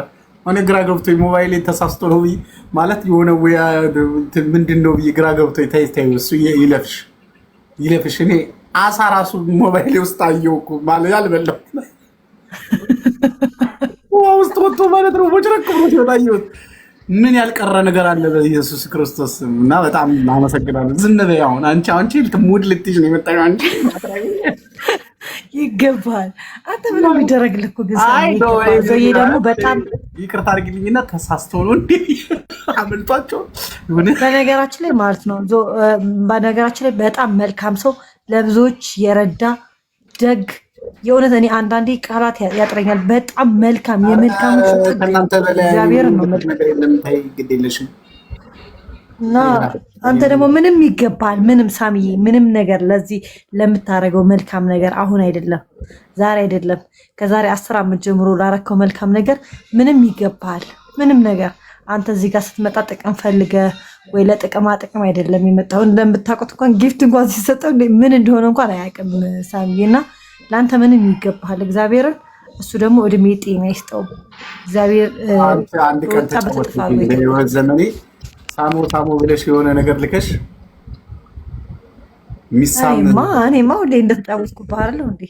B: እኔ ግራ ገብቶኝ ሞባይሌ ተሳስቶ ነው ማለት የሆነ ወይ ምንድን ነው ብዬ ግራ ገብቶኝ ታይ እሱ ይለፍሽ። እኔ አሳ ራሱ ሞባይሌ ውስጥ አየሁ እኮ ማለት ያልበላው ውስጥ ወጥቶ ማለት ነው። ቦጭረቅ ብሎ ሲወጣ አየሁት። ምን ያልቀረ ነገር አለ በኢየሱስ ክርስቶስ ስም። እና በጣም አመሰግናለሁ። ዝም በይ አሁን አንቺ ሙድ ልትይዥ ነው የመጣሽው አንቺ።
H: ይገባል። አንተ ምን የሚደረግልህ እኮ ግን ዘዬ ደግሞ በጣም
B: ይቅርታ አድርጊልኝና ተሳስተው ነው እንዴ አመልጧቸው።
H: በነገራችን ላይ ማለት ነው በነገራችን ላይ በጣም መልካም ሰው፣ ለብዙዎች የረዳ ደግ፣ የእውነት እኔ አንዳንዴ ቃላት ያጥረኛል። በጣም መልካም የመልካም
B: ከእናንተ በላይ
H: እግዚአብሔር ነው
B: ነገር የለም። ታይ ግድ የለሽም።
H: እና አንተ ደግሞ ምንም ይገባል። ምንም ሳሚዬ ምንም ነገር ለዚህ ለምታደርገው መልካም ነገር አሁን አይደለም ዛሬ አይደለም ከዛሬ 10 ዓመት ጀምሮ ላረከው መልካም ነገር ምንም ይገባል። ምንም ነገር አንተ እዚህ ጋር ስትመጣ ጥቅም ፈልገ ወይ ለጥቅማ ጥቅም አይደለም የመጣው። እንደምታውቁት እንኳን ጊፍት እንኳን ሲሰጠው ምን እንደሆነ እንኳን አያውቅም ሳሚዬና ለአንተ ምንም ይገባል። እግዚአብሔርን እሱ ደግሞ እድሜ ጤና ይስጠው እግዚአብሔር።
B: አንድ ቀን ተጫወት ዘመኔ ሳሞ ብለሽ የሆነ ነገር ልከሽ
H: እኔማ ሁሌ እንደተጫወትኩ ባህል ነው እንዴ?